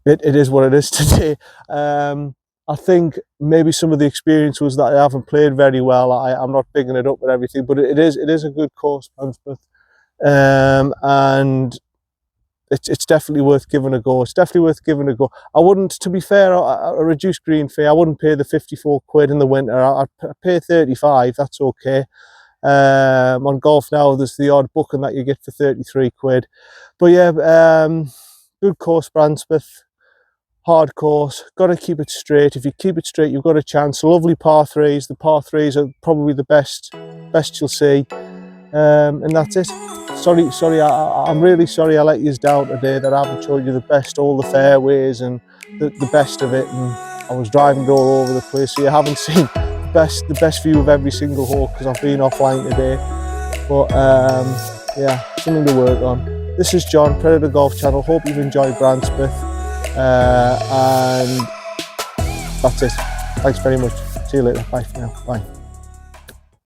Speaker 2: it is what it is today. I think maybe some of the experience was that I haven't played very well. I'm not bigging it up and everything, but it is a good course, Brancepeth, and it's definitely worth giving a go. It's definitely worth giving a go. I wouldn't, to be fair, a reduced green fee, I wouldn't pay the 54 quid in the winter. I'd pay 35, that's okay. On Golf Now, there's the odd booking that you get for 33 quid. But yeah, good course, Brancepeth. Hard course, got to keep it straight. If you keep it straight, you've got a chance. Lovely par threes. The par threes are probably the best you'll see. And that's it. Sorry, I'm really sorry I let you down today, that I haven't showed you the best, all the fairways and the best of it. And I was driving it all over the place, so you haven't seen the best view of every single hole because I've been offline today. But yeah, something to work on. This is John, Predator Golf Channel. Hope you've enjoyed Brancepeth. And that's it. Thanks very much. See you later. Bye for now. Bye.